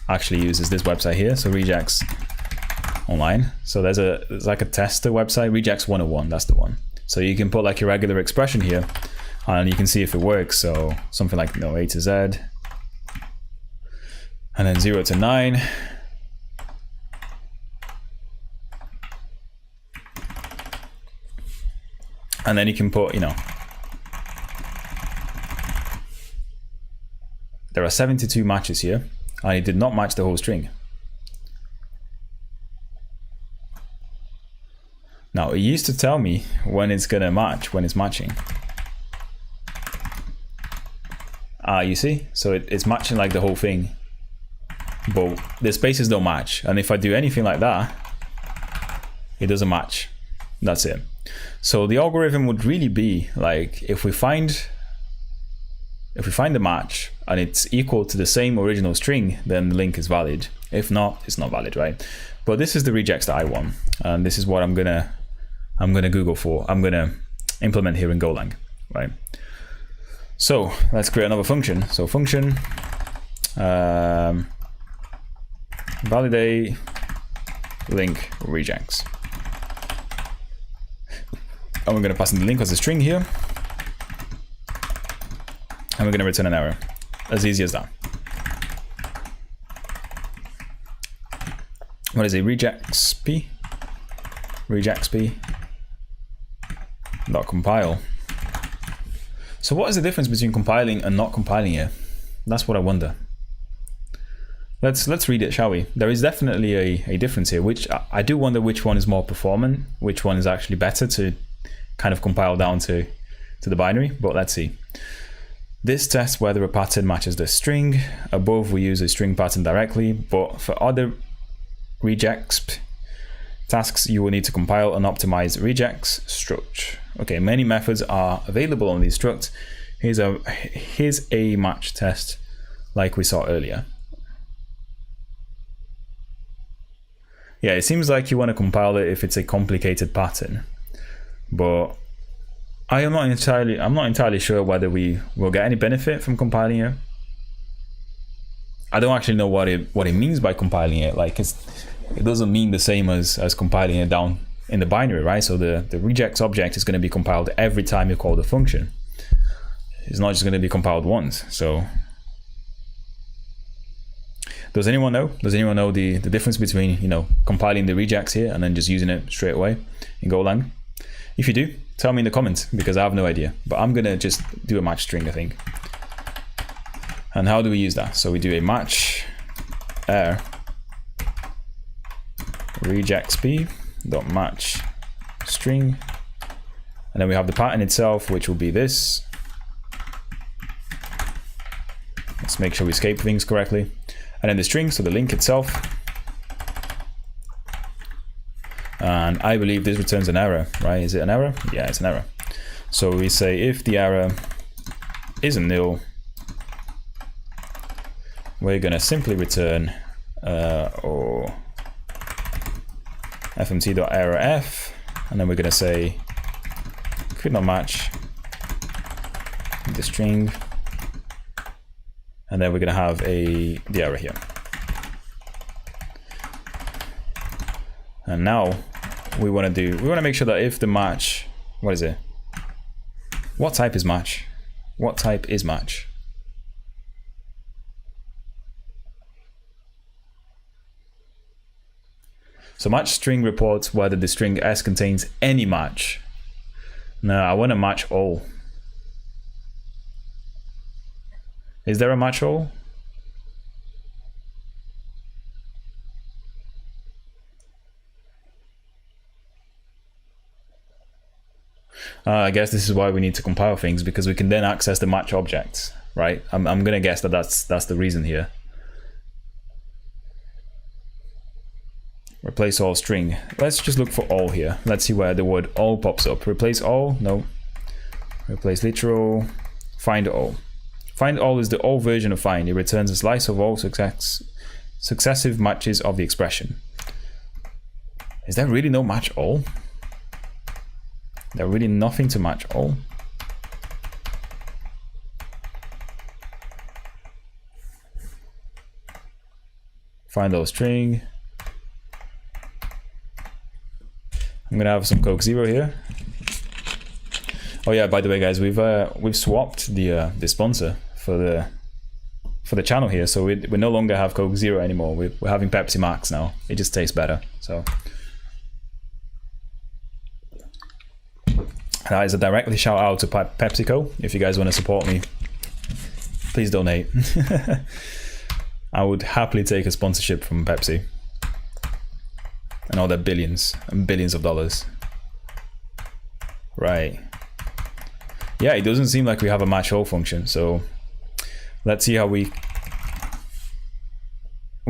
actually use is this website here, so regex online. So there's like a tester website, regex 101, that's the one. So you can put like your regular expression here, and you can see if it works. So something like A to Z, and then 0 to 9. And then you can put, there are 72 matches here, and it did not match the whole string. Now, it used to tell me when it's gonna match, when it's matching. You see? So it's matching like the whole thing, but the spaces don't match. And if I do anything like that, it doesn't match. That's it. So the algorithm would really be like, if we find the match and it's equal to the same original string, then the link is valid. If not, it's not valid, right? But this is the regex that I want, and this is what I'm gonna Google for. I'm gonna implement here in Golang, right? So let's create another function. So function, validate link regex. And we're going to pass in the link as a string here. And we're going to return an error. As easy as that. What is it? Regex p? Regex p. Not compile. So what is the difference between compiling and not compiling here? That's what I wonder. Let's read it, shall we? There is definitely a difference here, which I do wonder which one is more performant, which one is actually better to kind of compile down to the binary, but let's see. This tests whether a pattern matches the string. Above we use a string pattern directly, but for other regex tasks you will need to compile and optimize regex struct. Okay, many methods are available on these structs. Here's a match test like we saw earlier. Yeah, it seems like you want to compile it if it's a complicated pattern, but I'm not entirely sure whether we will get any benefit from compiling it. I don't actually know what it means by compiling it. Like it doesn't mean the same as compiling it down in the binary, right? So the regex object is going to be compiled every time you call the function. It's not just going to be compiled once. So does anyone know? Does anyone know the difference between, you know, compiling the regex here and then just using it straight away in Golang? If you do, tell me in the comments, because I have no idea. But I'm gonna just do a match string, I think. And how do we use that? So we do a match air regexp dot match string, and then we have the pattern itself, which will be this. Let's make sure we escape things correctly. And then the string, so the link itself. And I believe this returns an error, right? Is it an error? Yeah, it's an error. So we say if the error isn't nil, we're gonna simply return or fmt.errorf, and then we're gonna say could not match the string, and then we're gonna have the error here. And now we want to make sure that if the match, what is it? What type is match? What type is match? So match string reports whether the string S contains any match. No, I want to match all. Is there a match all? I guess this is why we need to compile things, because we can then access the match objects, right? I'm gonna guess that that's the reason here. Replace all string. Let's just look for all here. Let's see where the word all pops up. Replace all? No. Replace literal. Find all. Find all is the all version of find. It returns a slice of all successive matches of the expression. Is there really no match all? There's really nothing to match all. Find all string. I'm gonna have some Coke Zero here. Oh yeah, by the way, guys, we've swapped the sponsor for the channel here, so we no longer have Coke Zero anymore. We're having Pepsi Max now. It just tastes better. So. That is a directly shout out to PepsiCo. If you guys want to support me, please donate. I would happily take a sponsorship from Pepsi and all their billions and billions of dollars. Right. Yeah, it doesn't seem like we have a match all function, so let's see how we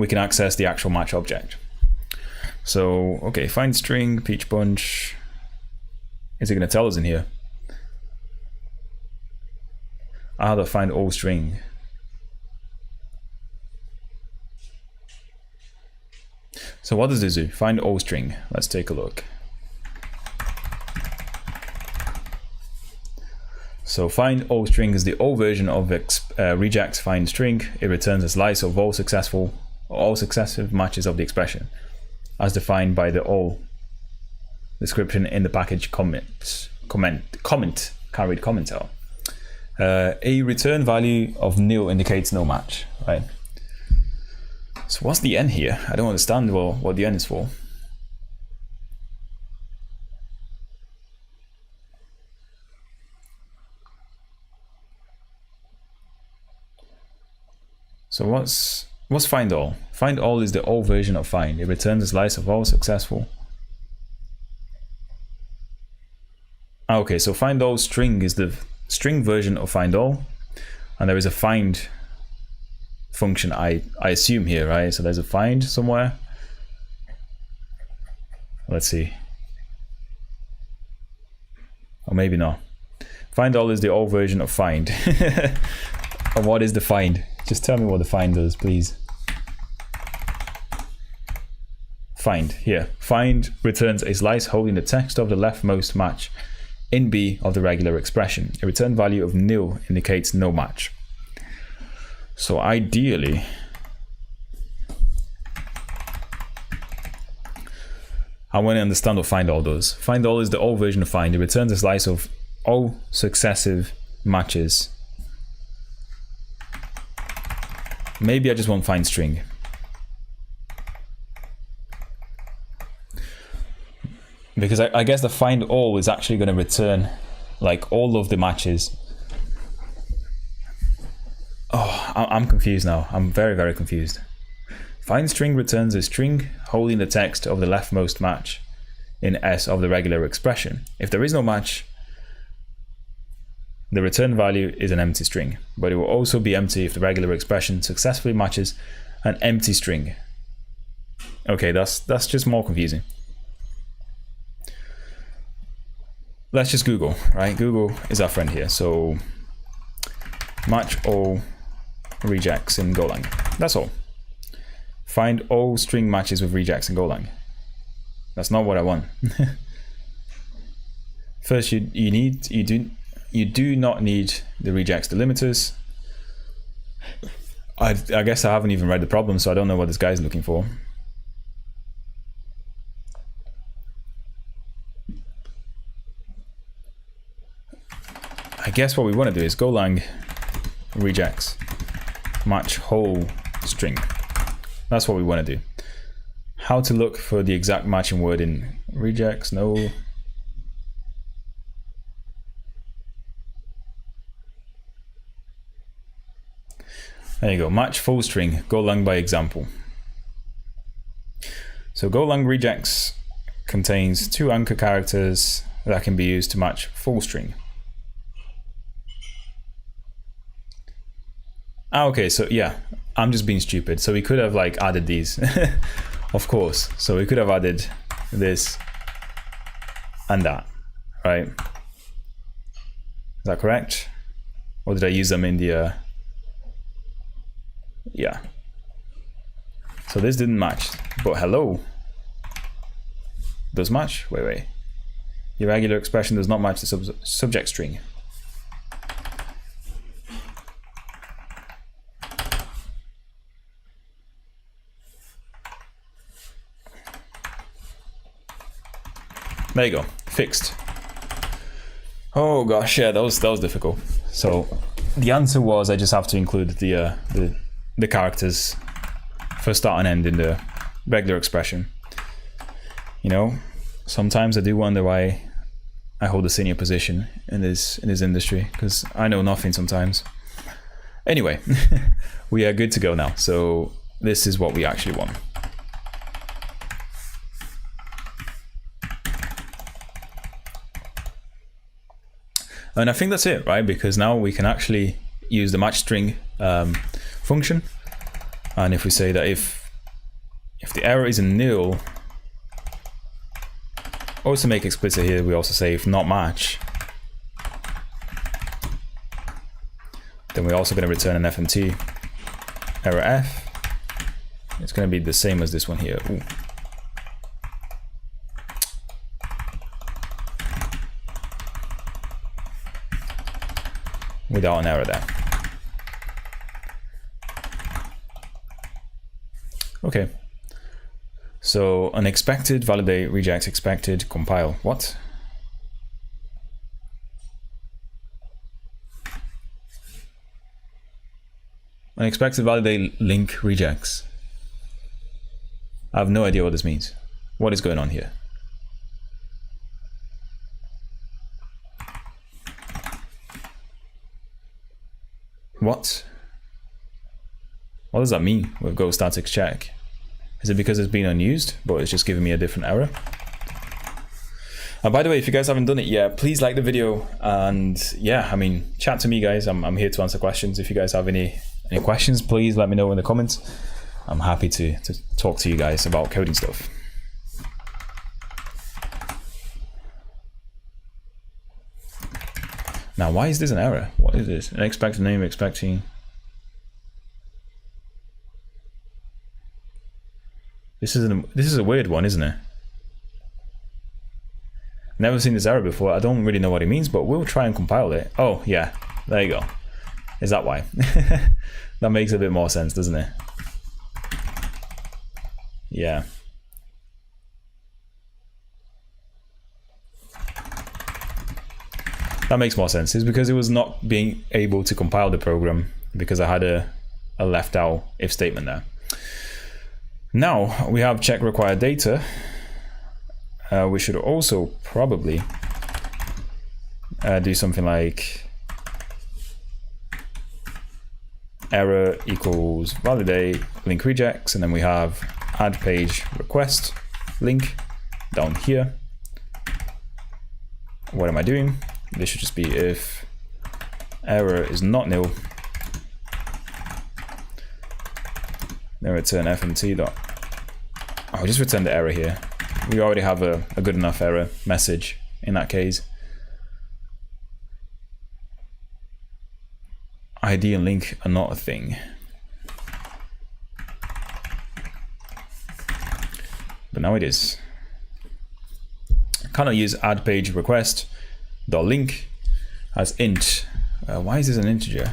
can access the actual match object. So, okay, find string, peach punch. Is it going to tell us in here? How to find all string. So what does this do? Find all string. Let's take a look. So find all string is the old version of regex find string. It returns a slice of all successive matches of the expression, as defined by the all description in the package comment. Can't read comment out. A return value of nil indicates no match, right? So what's the n here? I don't understand what the n is for. So what's find all? Find all is the all version of find. It returns a slice of all successful. Okay, so find all string is the string version of find all, and there is a find function I assume here, right? So there's a find somewhere. Let's see. Or maybe not. Find all is the all version of find. And what is the find? Just tell me what the find does, please. Find, here. Find returns a slice holding the text of the leftmost match in B of the regular expression. A return value of nil indicates no match. So ideally, I want to understand what find all does. Find all is the all version of find. It returns a slice of all successive matches. Maybe I just want find string. Because I guess the find all is actually going to return like all of the matches. Oh, I'm confused now. I'm very, very confused. Find string returns a string holding the text of the leftmost match in S of the regular expression. If there is no match, the return value is an empty string, but it will also be empty if the regular expression successfully matches an empty string. Okay, that's just more confusing. Let's just Google, right? Google is our friend here. So match all regex in Golang. That's all. Find all string matches with regex in Golang. That's not what I want. First, you do not need the regex delimiters. I guess I haven't even read the problem, so I don't know what this guy's looking for. I guess what we want to do is Golang regex match whole string. That's what we want to do. How to look for the exact matching word in regex? No. There you go. Match full string. Golang by example. So Golang regex contains 2 anchor characters that can be used to match full string. Okay, so yeah, I'm just being stupid. So we could have like added these, of course. So we could have added this and that, right? Is that correct? Or did I use them in the, yeah. So this didn't match, but hello. Does match? Wait. Your regular expression does not match the subject string. There you go, fixed. Oh gosh, yeah, that was difficult. So the answer was I just have to include the characters for start and end in the regular expression. You know, sometimes I do wonder why I hold a senior position in this industry, because I know nothing sometimes. Anyway, we are good to go now. So this is what we actually want. And I think that's it, right? Because now we can actually use the match string function. And if we say that if the error is a nil, also make explicit here, we also say if not match, then we're also going to return an FMT error F. It's going to be the same as this one here. Ooh. without an error there. Okay. So unexpected, validate, reject, expected, compile. What? Unexpected, validate, link, rejects. I have no idea what this means. What is going on here? What? What does that mean with go statics check? Is it because it's been unused, but it's just giving me a different error? By the way, if you guys haven't done it yet, please like the video, and yeah, I mean, chat to me, guys. I'm here to answer questions. If you guys have any questions, please let me know in the comments. I'm happy to talk to you guys about coding stuff. Now, why is this an error? What is this? Unexpected name, expecting. This is a weird one, isn't it? Never seen this error before. I don't really know what it means, but we'll try and compile it. Oh, yeah. There you go. Is that why? That makes a bit more sense, doesn't it? Yeah. That makes more sense. It's because it was not being able to compile the program because I had a left out if statement there. Now we have check required data. We should also probably do something like error equals validate link rejects, and then we have add page request link down here. What am I doing? This should just be if error is not nil, then return fmt dot. I'll just return the error here. We already have a good enough error message in that case. ID and link are not a thing. But now it is. Cannot use add page request dot link as int. Why is this an integer?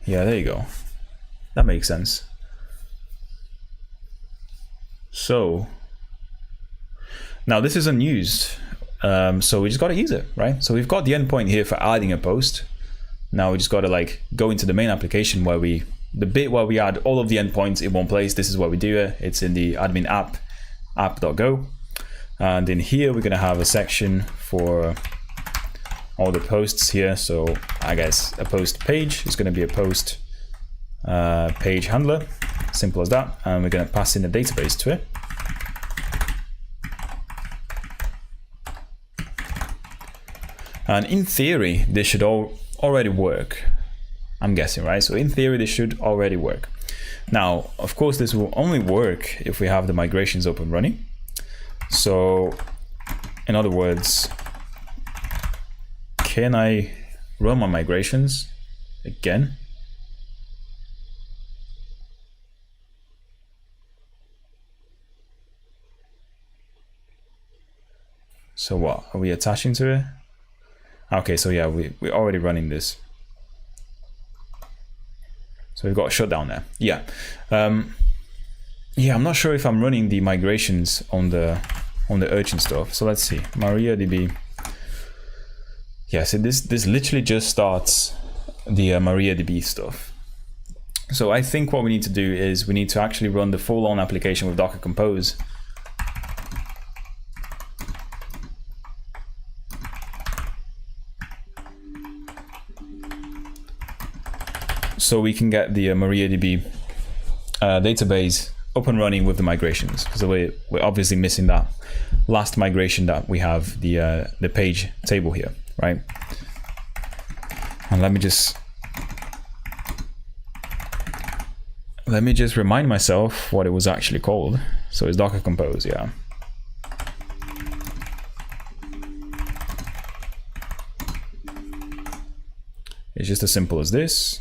Yeah, there you go. That makes sense. So now this is unused, so we just got to use it, right? So we've got the endpoint here for adding a post. Now we just got to like go into the main application where the bit where we add all of the endpoints in one place. This is where we do it. It's in the admin app.go, and in here we're going to have a section for all the posts here. So I guess a post page is going to be a post page handler, simple as that, and we're going to pass in a database to it. And in theory, this should already work, I'm guessing, right? So in theory, this should already work. Now, of course, this will only work if we have the migrations up and running. So in other words, can I run my migrations again? So what, are we attaching to it? Okay, so yeah, we're already running this. So we've got a shutdown there. Yeah. Yeah, I'm not sure if I'm running the migrations on the urchin stuff. So let's see, MariaDB. Yeah, so this literally just starts the MariaDB stuff. So I think what we need to do is we need to actually run the full-on application with Docker Compose. So we can get the MariaDB database up and running with the migrations, because we're obviously missing that last migration that we have the page table here, right? And let me just remind myself what it was actually called. So it's Docker Compose, yeah. It's just as simple as this.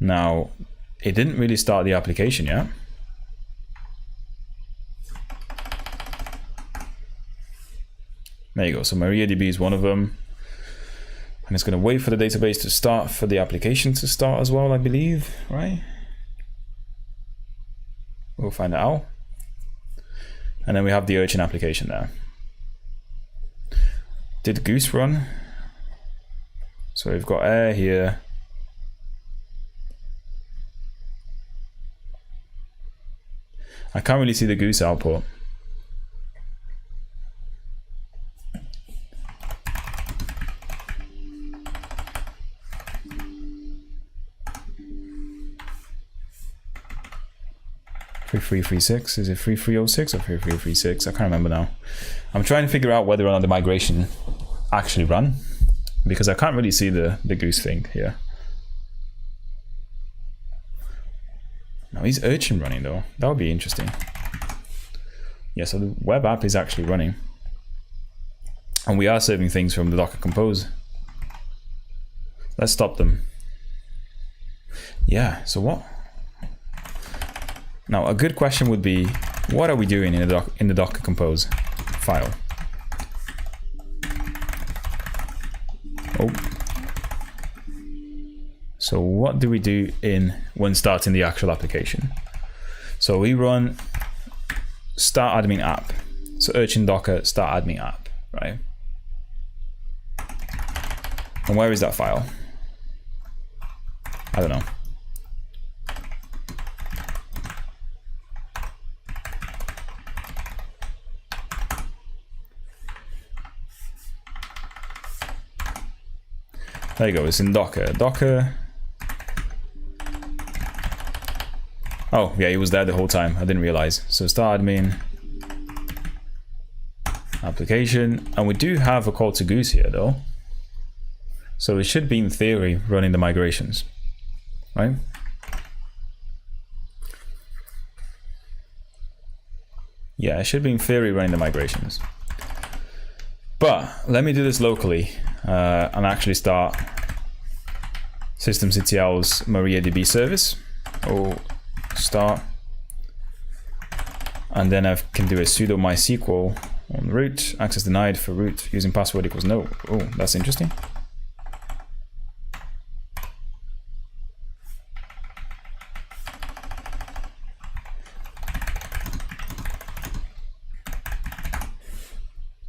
Now, it didn't really start the application yet. There you go. So MariaDB is one of them. And it's going to wait for the database to start, for the application to start as well, I believe, right? We'll find out. And then we have the Urchin application there. Did Goose run? So we've got air here. I can't really see the Goose output. .3336, is it 3306 or 3336? I can't remember now. I'm trying to figure out whether or not the migration actually ran, because I can't really see the Goose thing here. Now is Urchin running though? That would be interesting. Yeah, so the web app is actually running. And we are serving things from the Docker Compose. Let's stop them. Yeah, so what? Now, a good question would be, what are we doing in the Docker Compose file? Oh. So what do we do when starting the actual application? So we run start admin app. So Urchin Docker start admin app, right? And where is that file? I don't know. There you go, it's in Docker. Docker. Oh, yeah, he was there the whole time. I didn't realize. So start admin, application, and we do have a call to Goose here though. So it should be in theory running the migrations, right? Yeah, it should be in theory running the migrations. But let me do this locally and actually start systemctl's MariaDB service. Oh, start. And then I can do a sudo mysql on root, access denied for root using password equals no. Oh, that's interesting.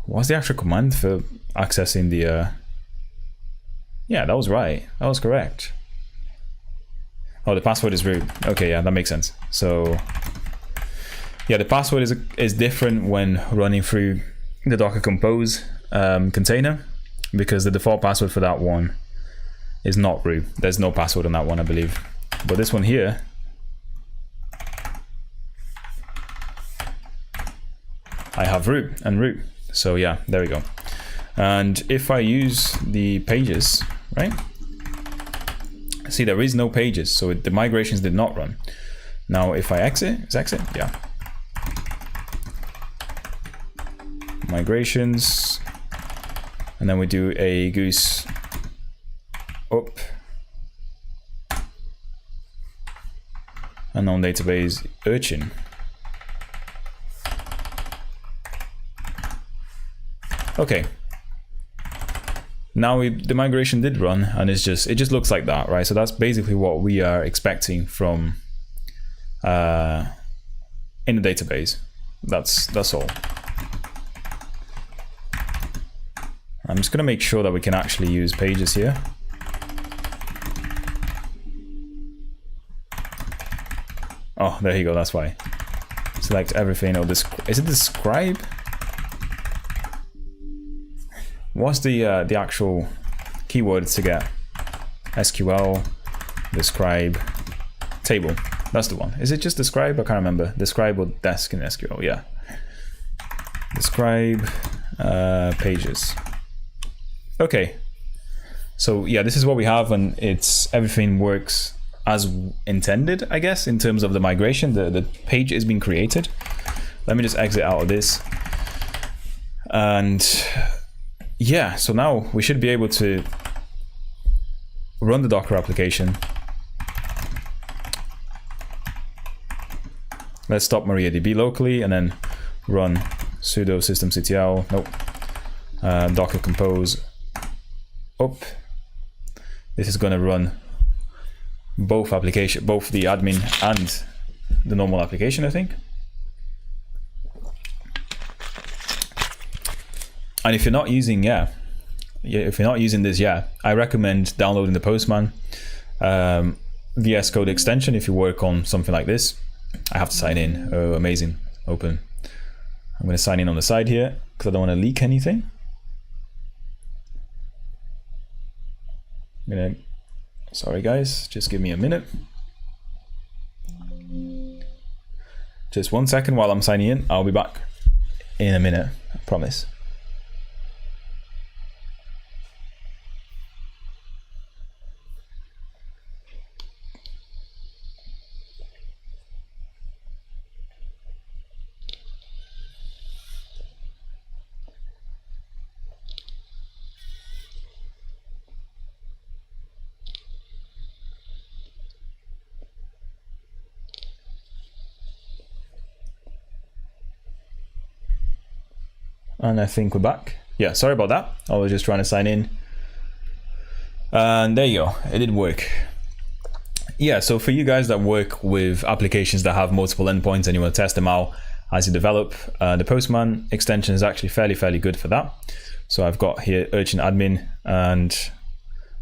What's the actual command for accessing the yeah, that was right. That was correct. Oh, the password is root. Okay, yeah, that makes sense. So yeah, the password is different when running through the Docker Compose container, because the default password for that one is not root. There's no password on that one, I believe. But this one here, I have root and root. So yeah, there we go. And if I use the pages, right? See, there is no pages, so the migrations did not run. Now, if I exit, is exit? Yeah. Migrations, and then we do a Goose up, unknown database Urchin. Okay. Now the migration did run, and it just looks like that, right? So that's basically what we are expecting from in the database. That's all. I'm just gonna make sure that we can actually use pages here. Oh, there you go. That's why. Select everything. Or this is it. Describe. What's the actual keyword to get? SQL, describe, table. That's the one. Is it just describe? I can't remember. Describe or desk in SQL. Yeah. Describe pages. Okay. So yeah, this is what we have, and everything works as intended, I guess, in terms of the migration. The page is being created. Let me just exit out of this. And yeah, so now we should be able to run the Docker application. Let's stop MariaDB locally and then run sudo systemctl, nope, Docker compose up. This is going to run both the admin and the normal application, I think. And if you're not using this, I recommend downloading the Postman VS Code extension if you work on something like this. I have to sign in. Oh, amazing. Open. I'm going to sign in on the side here because I don't want to leak anything. Sorry guys, just give me a minute. Just 1 second while I'm signing in. I'll be back in a minute, I promise. And I think we're back. Yeah, sorry about that. I was just trying to sign in. And there you go, it did work. Yeah, so for you guys that work with applications that have multiple endpoints and you want to test them out as you develop, the Postman extension is actually fairly good for that. So I've got here Urchin admin, and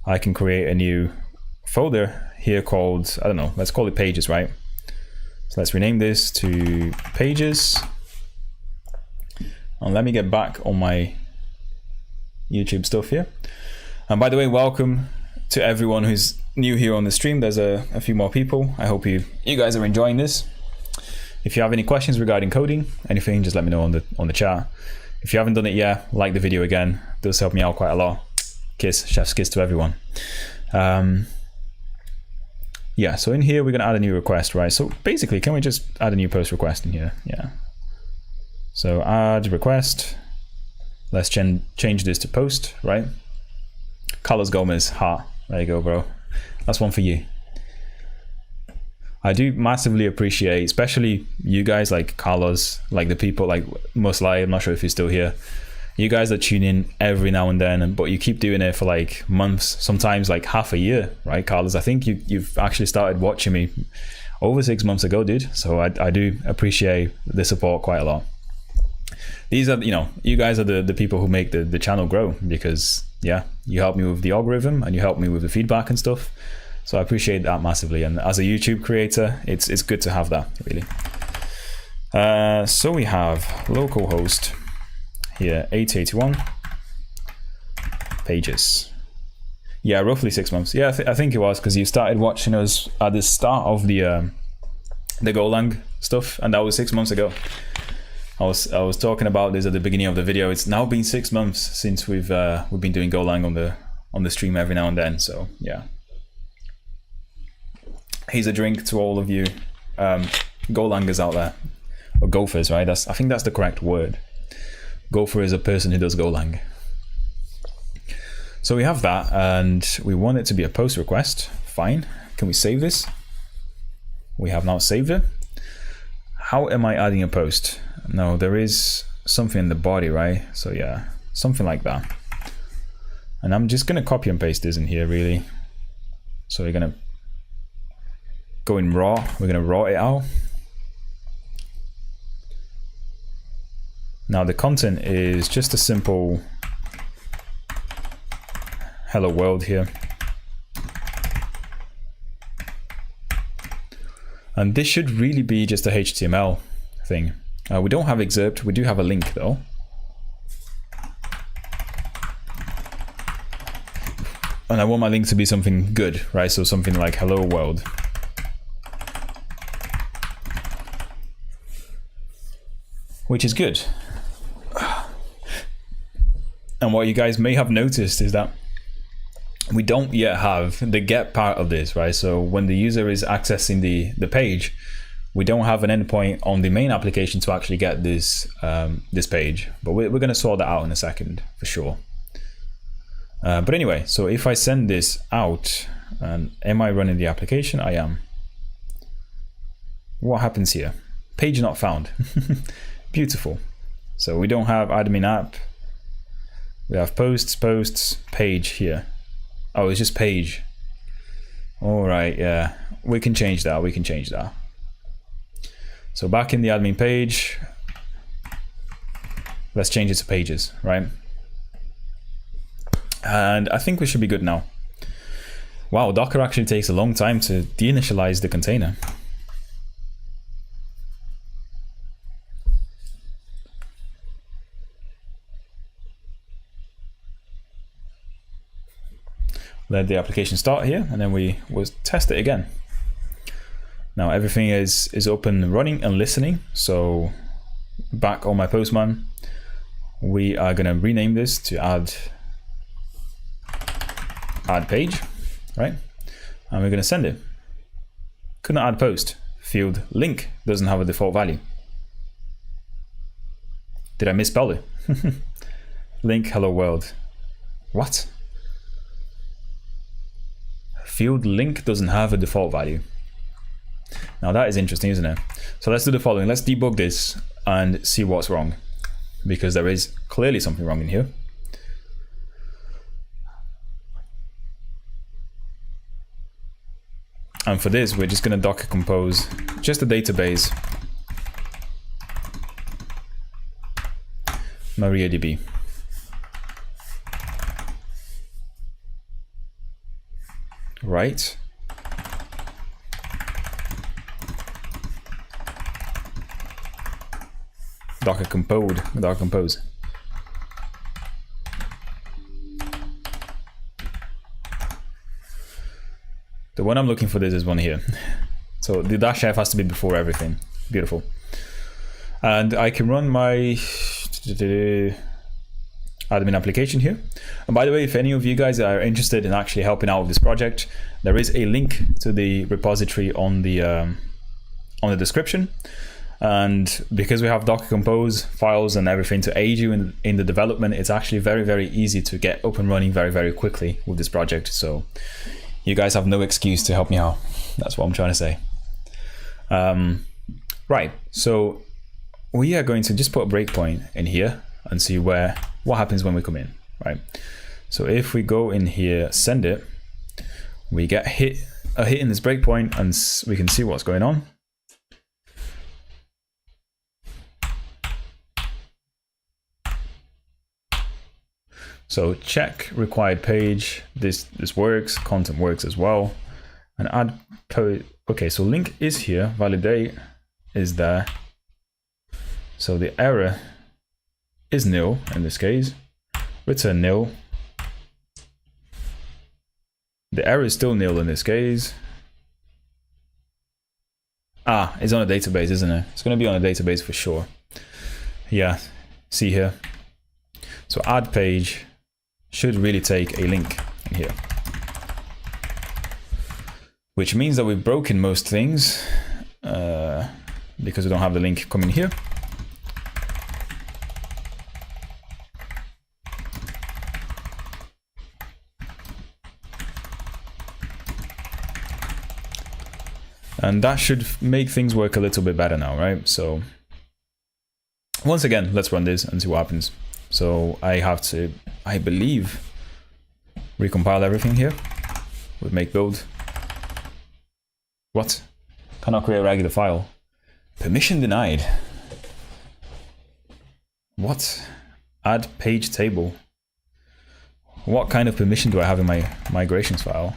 I can create a new folder here called, I don't know, let's call it pages, right? So let's rename this to pages. And let me get back on my YouTube stuff here. And by the way, welcome to everyone who's new here on the stream. There's a few more people. I hope you guys are enjoying this. If you have any questions regarding coding, anything, just let me know on the chat. If you haven't done it yet, like the video again. It does help me out quite a lot. Kiss, chef's kiss to everyone. Yeah, so in here we're gonna add a new request, right? So basically, can we just add a new post request in here? Yeah. So add request. Let's change this to post, right? Carlos Gomez, ha, there you go, bro. That's one for you. I do massively appreciate, especially you guys like Carlos, like the people like Muslai, I'm not sure if he's still here. You guys that tune in every now and then, but you keep doing it for like months, sometimes like half a year, right, Carlos? I think you've actually started watching me over 6 months ago, dude. So I do appreciate the support quite a lot. These are, you guys are the people who make the channel grow, because yeah, you help me with the algorithm and you help me with the feedback and stuff. So I appreciate that massively. And as a YouTube creator, it's good to have that, really. So we have localhost here, 8081 pages. Yeah, roughly 6 months. Yeah, I think it was, because you started watching us at the start of the Golang stuff, and that was 6 months ago. I was talking about this at the beginning of the video. It's now been 6 months since we've been doing Golang on the stream every now and then. So yeah, here's a drink to all of you Golangers out there, or Gophers, right? I think that's the correct word. Gopher is a person who does Golang. So we have that, and we want it to be a post request. Fine. Can we save this? We have now saved it. How am I adding a post? No, there is something in the body, right? So yeah, something like that. And I'm just gonna copy and paste this in here, really. So we're gonna go in raw. We're gonna raw it out. Now the content is just a simple hello world here. And this should really be just a HTML thing. We don't have excerpt, we do have a link though. And I want my link to be something good, right? So something like hello world. Which is good. And what you guys may have noticed is that we don't yet have the get part of this, right? So when the user is accessing the page, we don't have an endpoint on the main application to actually get this this page. But we're going to sort that out in a second for sure. But anyway, so if I send this out, and am I running the application? I am. What happens here? Page not found. Beautiful. So we don't have admin app. We have posts, page here. Oh, it's just page. All right, yeah, we can change that. So back in the admin page, let's change it to pages, right? And I think we should be good now. Wow, Docker actually takes a long time to deinitialize the container. Let the application start here, and then we will test it again. Now everything is open and running and listening. So back on my Postman, we are going to rename this to add page, right? And we're going to send it. Couldn't add post. Field link doesn't have a default value. Did I misspell it? Link hello world. What? Field link doesn't have a default value. Now that is interesting, isn't it? So let's do the following. Let's debug this and see what's wrong, because there is clearly something wrong in here. And for this, we're just going to Docker compose just the database MariaDB. Right. Docker compose. The one I'm looking for, this is one here. So the dash f has to be before everything. Beautiful. And I can run my admin application here. And by the way, if any of you guys are interested in actually helping out with this project, there is a link to the repository on the description. And because we have Docker Compose files and everything to aid you in the development, it's actually very, very easy to get up and running very, very quickly with this project. So you guys have no excuse to help me out. That's what I'm trying to say. Right, so we are going to just put a breakpoint in here and see what happens when we come in, right? So if we go in here, send it, we get a hit in this breakpoint, and we can see what's going on. So check required page, this works, content works as well, and add code. Okay, so link is here, validate is there. So the error is nil in this case, return nil. The error is still nil in this case. Ah, it's on a database, isn't it? It's going to be on a database for sure. Yeah, see here. So add page should really take a link in here, which means that we've broken most things because we don't have the link coming here. And that should make things work a little bit better now, right? So once again, let's run this and see what happens. So I have to, I believe, recompile everything here with make build. What? Cannot create a regular file. Permission denied. What? Add page table. What kind of permission do I have in my migrations file?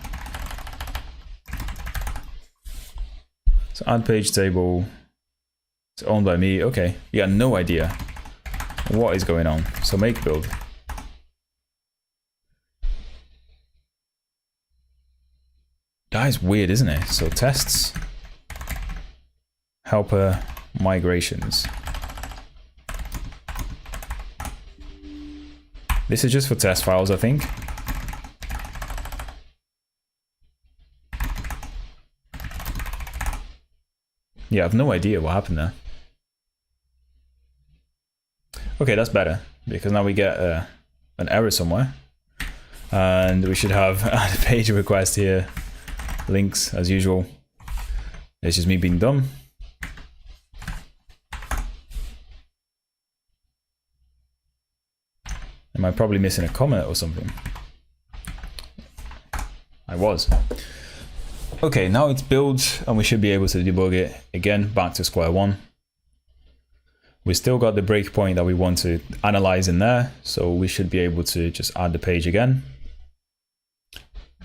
So add page table. It's owned by me. Okay. You got no idea what is going on. So make build. That is weird, isn't it? So tests, helper, migrations. This is just for test files, I think. Yeah, I have no idea what happened there. Okay, that's better, because now we get an error somewhere. And we should have add page request here. Links, as usual. It's just me being dumb. Am I probably missing a comment or something? I was. Okay, now it's built and we should be able to debug it again, back to square one. We still got the breakpoint that we want to analyze in there, so we should be able to just add the page again.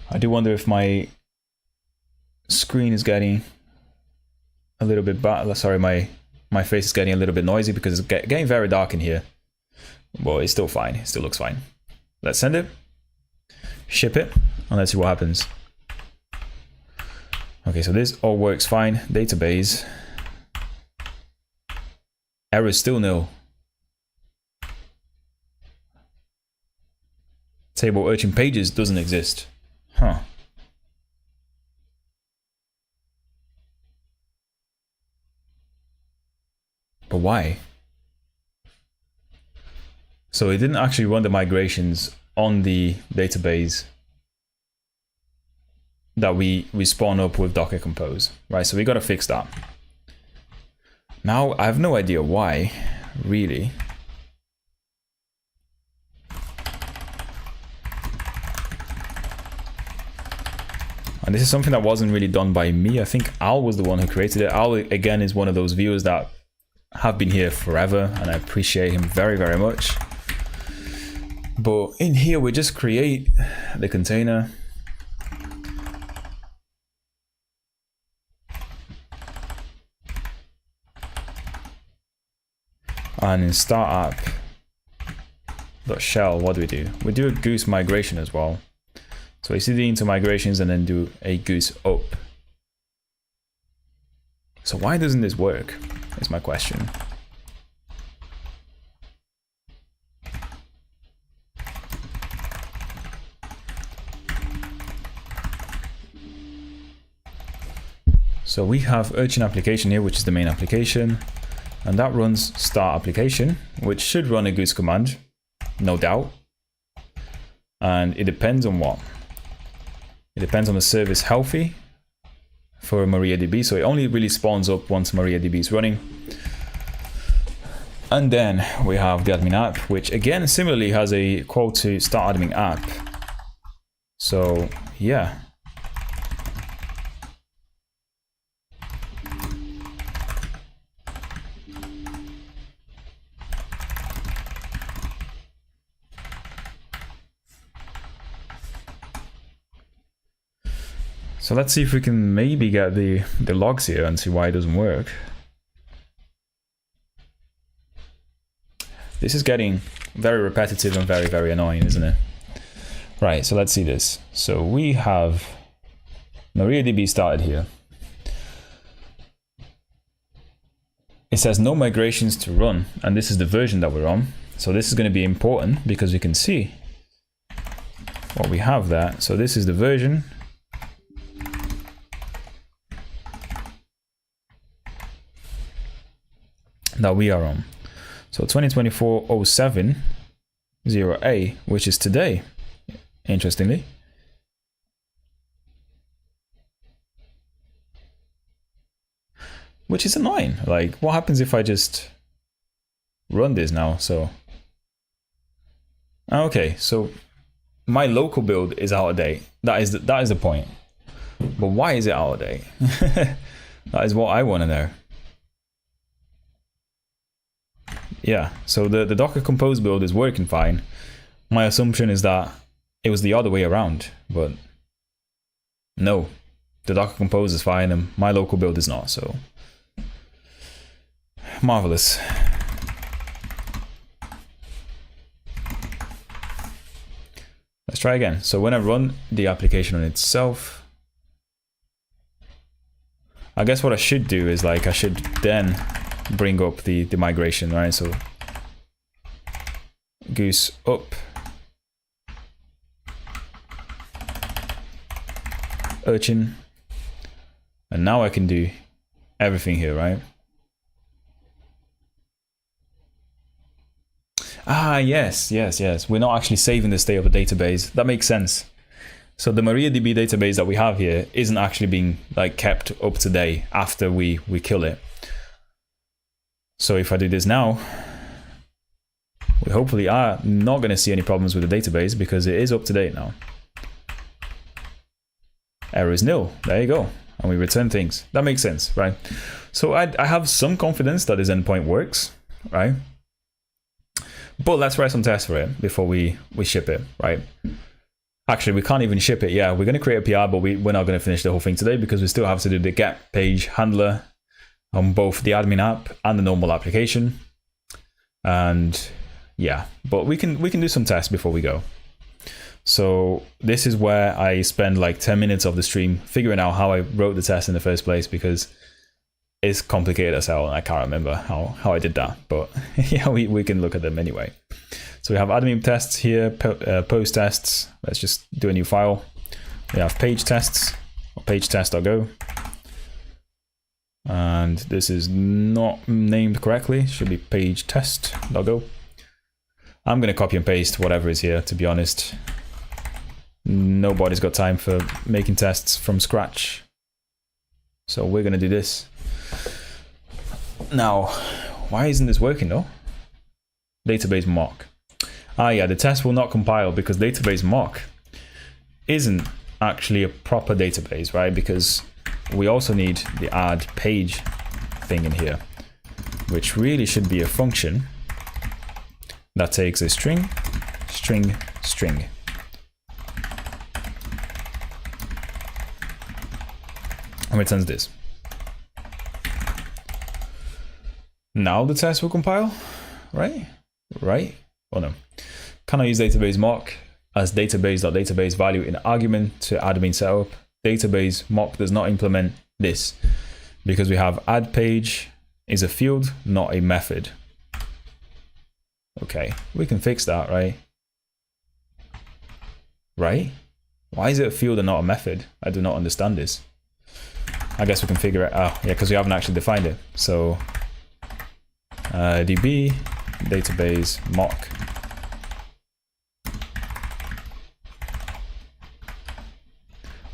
I do wonder if my screen is getting a little bit bad. Sorry, my face is getting a little bit noisy because it's getting very dark in here. But it's still fine, it still looks fine. Let's send it, ship it, and let's see what happens. Okay, so this all works fine. Database. Error is still nil. Table urchin pages doesn't exist. Huh. But why? So it didn't actually run the migrations on the database that we spawn up with Docker Compose, right? So we got to fix that. Now I have no idea why, really. And this is something that wasn't really done by me. I think Al was the one who created it. Al, again, is one of those viewers that have been here forever, and I appreciate him very, very much. But in here, we just create the container. And in startup.shell, what do? We do a goose migration as well. So we cd into migrations and then do a goose up. So why doesn't this work? Is my question. So we have urchin application here, which is the main application. And that runs start application, which should run a goose command, no doubt. And it depends on what? It depends on the service healthy for MariaDB. So it only really spawns up once MariaDB is running. And then we have the admin app, which again, similarly has a call to start admin app. So yeah. So let's see if we can maybe get the logs here and see why it doesn't work. This is getting very repetitive and very, very annoying, isn't it? Right, so let's see this. So we have MariaDB started here. It says no migrations to run, and this is the version that we're on. So this is going to be important because we can see what we have there. So this is the version. That we are on. So 2024-07-0A, which is today, interestingly. Which is annoying. Like, what happens if I just run this now? So, okay, so my local build is out of date. That is the point. But why is it out of date? That is what I want to know. Yeah, so the Docker Compose build is working fine. My assumption is that it was the other way around, but no, the Docker Compose is fine and my local build is not, so marvelous. Let's try again. So when I run the application on itself, I guess what I should do is like I should then bring up the migration, right? So goose up, urchin, and now I can do everything here, right? Ah, yes. We're not actually saving the state of the database. That makes sense. So the MariaDB database that we have here isn't actually being like kept up to date after we kill it. So if I do this now, we hopefully are not going to see any problems with the database because it is up to date now. Error is nil. There you go. And we return things. That makes sense, right? So I have some confidence that this endpoint works, right? But let's write some tests for it before we ship it, right? Actually, we can't even ship it. Yeah, we're going to create a PR, but we're not going to finish the whole thing today because we still have to do the get page handler on both the admin app and the normal application. And yeah, but we can do some tests before we go. So this is where I spend like 10 minutes of the stream figuring out how I wrote the test in the first place, because it's complicated as hell and I can't remember how I did that. But yeah, we can look at them anyway. So we have admin tests here, post tests. Let's just do a new file. We have page tests, or page test.go. And this is not named correctly. It should be page test.go. I'm going to copy and paste whatever is here, to be honest. Nobody's got time for making tests from scratch. So we're going to do this. Now, why isn't this working though? Database mock. Ah yeah, the test will not compile because database mock isn't actually a proper database, right? Because we also need the add page thing in here, which really should be a function that takes a string, string, string. And returns this. Now the test will compile, right? Right? Oh no. Can I use database mock as database.database value in argument to admin setup? Database mock does not implement this because we have add page is a field, not a method. Okay, we can fix that, right? Right? Why is it a field and not a method? I do not understand this. I guess we can figure it out. Yeah, because we haven't actually defined it. So db database mock.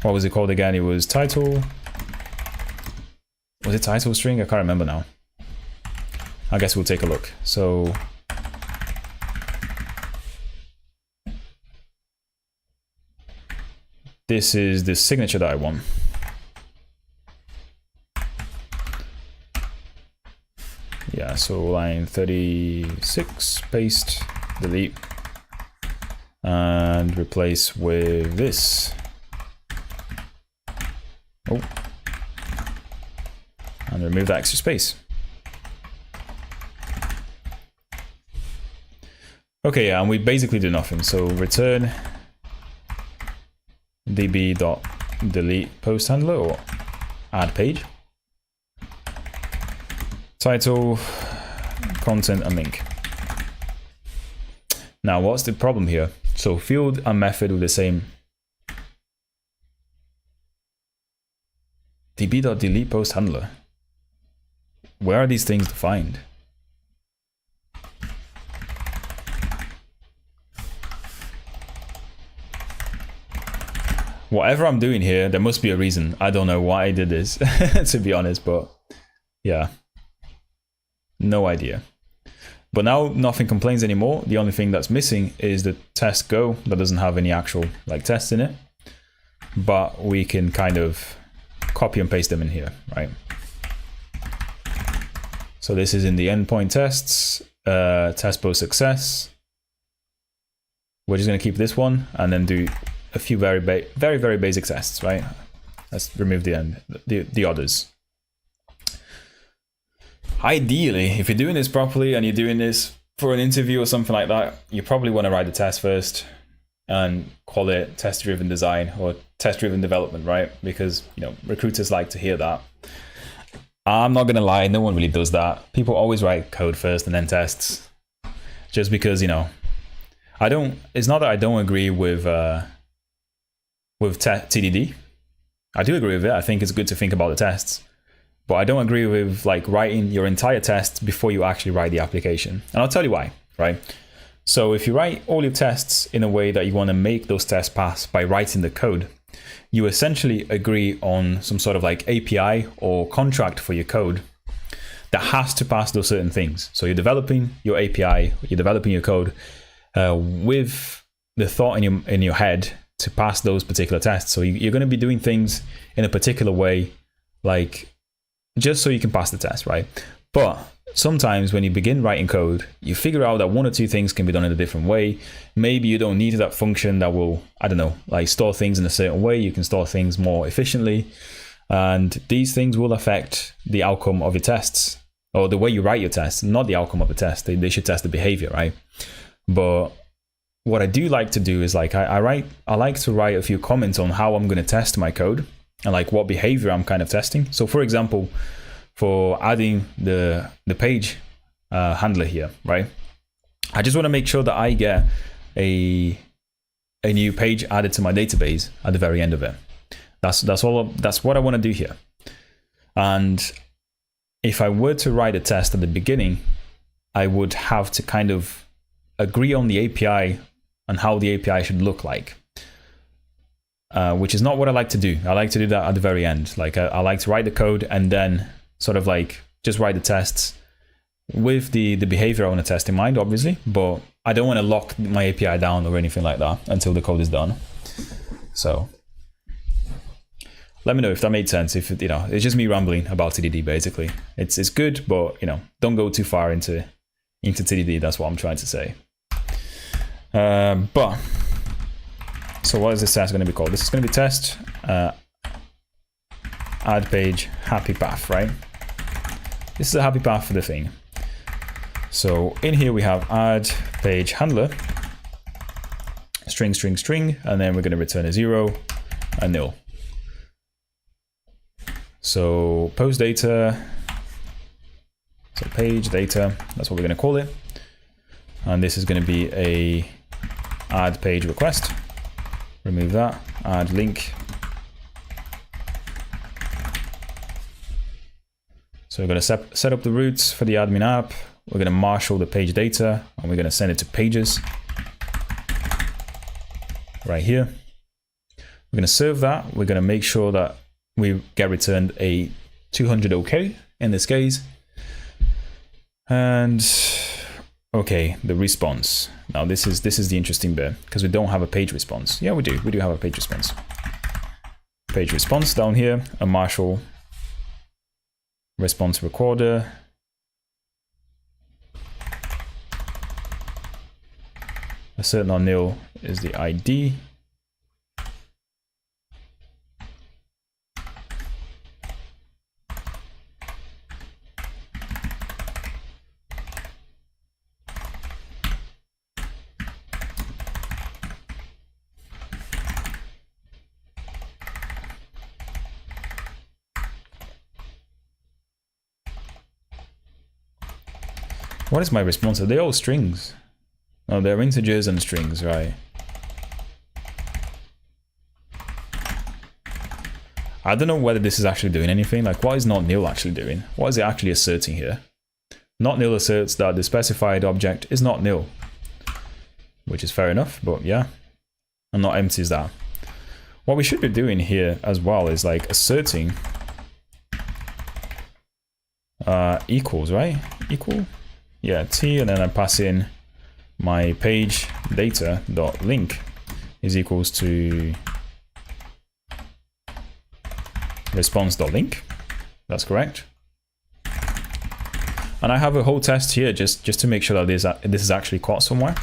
What was it called again? It was title. Was it title string? I can't remember now. I guess we'll take a look. So this is the signature that I want. Yeah, so line 36, paste, delete, and replace with this. Oh, and remove that extra space. Okay, yeah, and we basically do nothing. So return db.delete post handler or add page. Title, content, and link. Now, what's the problem here? So field and method with the same. db.delete post handler. Where are these things defined? Whatever I'm doing here, there must be a reason. I don't know why I did this, to be honest, but yeah. No idea. But now nothing complains anymore. The only thing that's missing is the test go that doesn't have any actual like tests in it. But we can kind of copy and paste them in here, right? So this is in the endpoint tests, test post success. We're just going to keep this one and then do a few very basic tests, right? Let's remove the others. Ideally, if you're doing this properly and you're doing this for an interview or something like that, you probably want to write the test first and call it test-driven design or test-driven development, right? Because, you know, recruiters like to hear that. I'm not going to lie, no one really does that. People always write code first and then tests. Just because, you know, it's not that I don't agree with TDD. I do agree with it. I think it's good to think about the tests. But I don't agree with like writing your entire test before you actually write the application. And I'll tell you why, right? So if you write all your tests in a way that you want to make those tests pass by writing the code, you essentially agree on some sort of like API or contract for your code that has to pass those certain things. So you're developing your API, you're developing your code with the thought in your head to pass those particular tests. So you're going to be doing things in a particular way, like just so you can pass the test, right? But sometimes when you begin writing code, you figure out that one or two things can be done in a different way. Maybe you don't need that function that will, I don't know, like store things in a certain way. You can store things more efficiently. And these things will affect the outcome of your tests, or the way you write your tests, not the outcome of the test. They should test the behavior, right? But what I do like to do is like I like to write a few comments on how I'm going to test my code and like what behavior I'm kind of testing. So for example, for adding the page handler here, right? I just want to make sure that I get a new page added to my database at the very end of it. That's what I want to do here. And if I were to write a test at the beginning, I would have to kind of agree on the API and how the API should look like, which is not what I like to do. I like to do that at the very end. Like I like to write the code and then sort of like just write the tests with the behavior I want to test in mind, obviously, but I don't want to lock my API down or anything like that until the code is done. So let me know if that made sense. If it's just me rambling about TDD basically. It's good, but don't go too far into TDD. That's what I'm trying to say. But so what is this test going to be called? This is going to be test add page happy path, right? This is a happy path for the thing. So in here we have add page handler string, and then we're going to return a 0 and nil. So post data, so page data, that's what we're going to call it. And this is going to be a add page request. Remove that, add link. So we're going to set up the routes for the admin app. We're going to marshal the page data and we're going to send it to pages right here. We're going to serve that. We're going to make sure that we get returned a 200 OK in this case. And okay, the response. Now this is the interesting bit because we don't have a page response. Yeah, we do have a page response. Page response down here, a marshal response recorder. A certain or nil is the ID. What is my response? Are they all strings? Oh, they're integers and strings, right? I don't know whether this is actually doing anything. Like, what is not nil actually doing? What is it actually asserting here? Not nil asserts that the specified object is not nil, which is fair enough, but yeah. And not empties that. What we should be doing here as well is like asserting equals, right? Equal? Yeah, t, and then I pass in my page data dot link is equals to response dot link. That's correct. And I have a whole test here just to make sure that this is actually caught somewhere.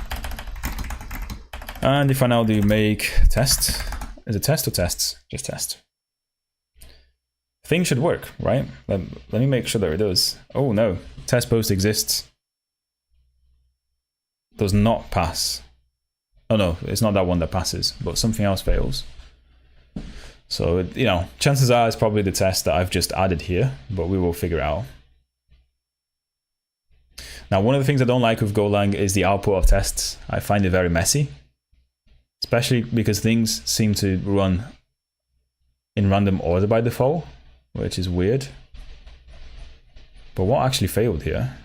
And if I now do make test, is it test or tests? Just test. Thing should work, right? Let me make sure that it does. Oh no, test post exists. Does not pass. Oh no, it's not that one that passes, but something else fails. So, chances are it's probably the test that I've just added here, but we will figure out. Now, one of the things I don't like with Golang is the output of tests. I find it very messy, especially because things seem to run in random order by default, which is weird. But what actually failed here?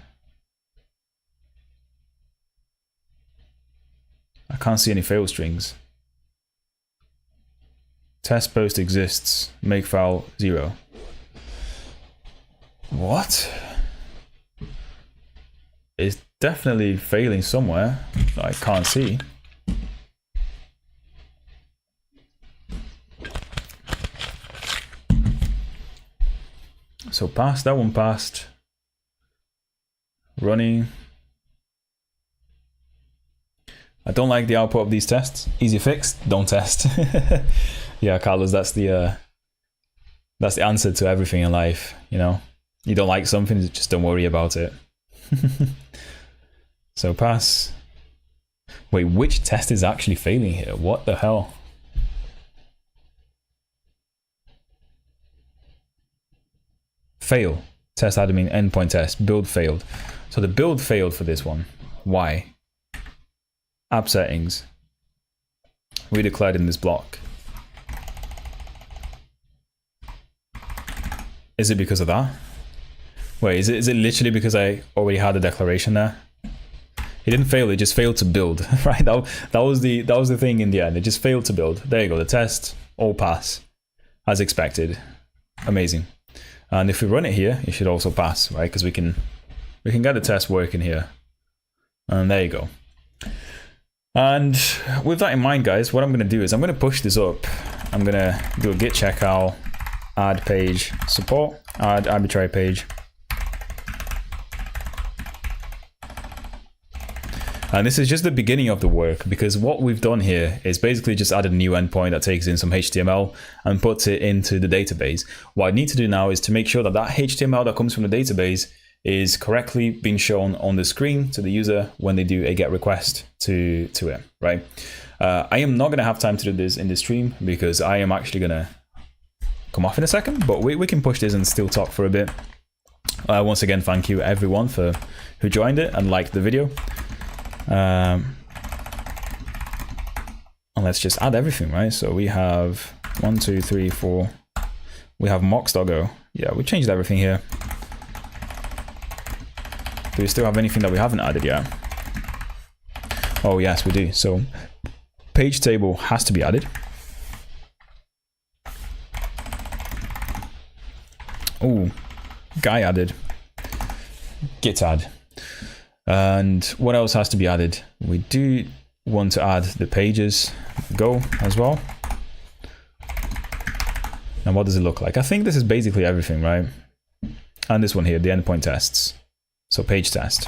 I can't see any fail strings. Test post exists, make file 0. What? It's definitely failing somewhere that I can't see. So passed, that one passed. Running. I don't like the output of these tests. Easy fix, don't test. Yeah, Carlos, that's the answer to everything in life, you know. You don't like something, just don't worry about it. So pass. Wait, which test is actually failing here? What the hell? Fail. Test admin endpoint test. Build failed. So the build failed for this one. Why? App settings. We declared in this block. Is it because of that? Wait, is it literally because I already had a declaration there? It didn't fail, it just failed to build, right? That was the thing in the end. It just failed to build. There you go, the test, all pass, as expected. Amazing. And if we run it here, it should also pass, right? Because we can get the test working here. And there you go. And with that in mind, guys, what I'm going to do is I'm going to push this up. I'm going to do a git checkout, add page support, add arbitrary page. And this is just the beginning of the work, because what we've done here is basically just added a new endpoint that takes in some HTML and puts it into the database. What I need to do now is to make sure that that HTML that comes from the database is correctly being shown on the screen to the user when they do a GET request to it, right? I am not going to have time to do this in the stream because I am actually going to come off in a second, but we can push this and still talk for a bit. Once again, thank you everyone who joined it and liked the video. And let's just add everything, right? So we have 1, 2, 3, 4. We have mocks doggo. Yeah, we changed everything here. Do we still have anything that we haven't added yet? Oh yes, we do. So page table has to be added. Oh, guy added. Git add. And what else has to be added? We do want to add the pages go as well. And what does it look like? I think this is basically everything, right? And this one here, the endpoint tests. So page test.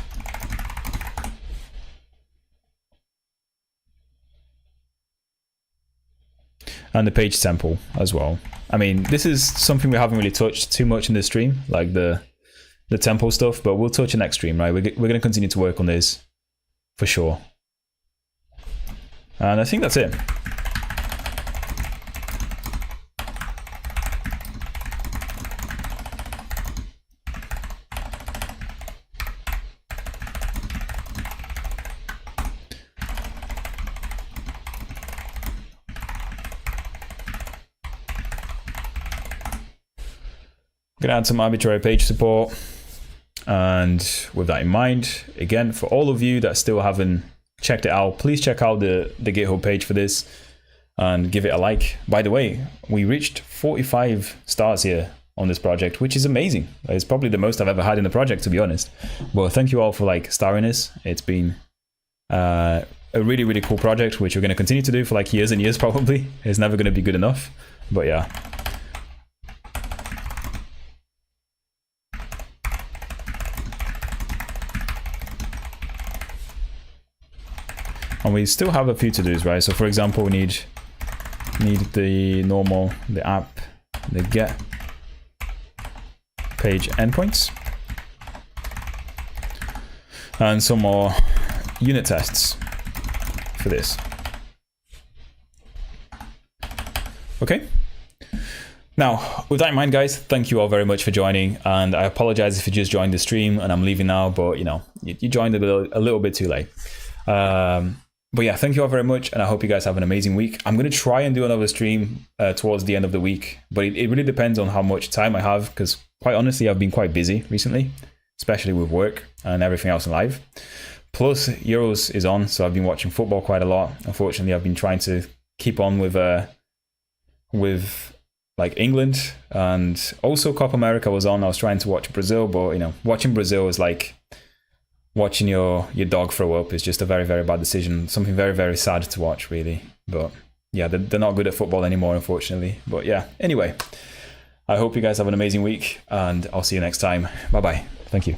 And the page sample as well. I mean, this is something we haven't really touched too much in this stream, like the tempo stuff, but we'll touch it next stream, right? We're going to continue to work on this for sure. And I think that's it. I'm going to add some arbitrary page support. And with that in mind, again, for all of you that still haven't checked it out, please check out the GitHub page for this and give it a like. By the way, we reached 45 stars here on this project, which is amazing. It's probably the most I've ever had in the project, to be honest. But thank you all for like starring this. It's been a really, really cool project, which we're going to continue to do for like years and years probably. It's never going to be good enough. But yeah. And we still have a few to-dos, right? So for example, we need the normal, the app, the get page endpoints, and some more unit tests for this. Okay. Now, with that in mind, guys, thank you all very much for joining. And I apologize if you just joined the stream and I'm leaving now, but you know, you joined a little bit too late. But yeah, thank you all very much, and I hope you guys have an amazing week. I'm going to try and do another stream towards the end of the week, but it really depends on how much time I have, because quite honestly, I've been quite busy recently, especially with work and everything else in life. Plus, Euros is on, so I've been watching football quite a lot. Unfortunately, I've been trying to keep on with like England, and also Copa America was on. I was trying to watch Brazil, but you know, watching Brazil is like watching your dog throw up is just a very, very bad decision. Something very, very sad to watch, really. But yeah, they're not good at football anymore, unfortunately. But yeah, anyway, I hope you guys have an amazing week, and I'll see you next time. Bye-bye. Thank you.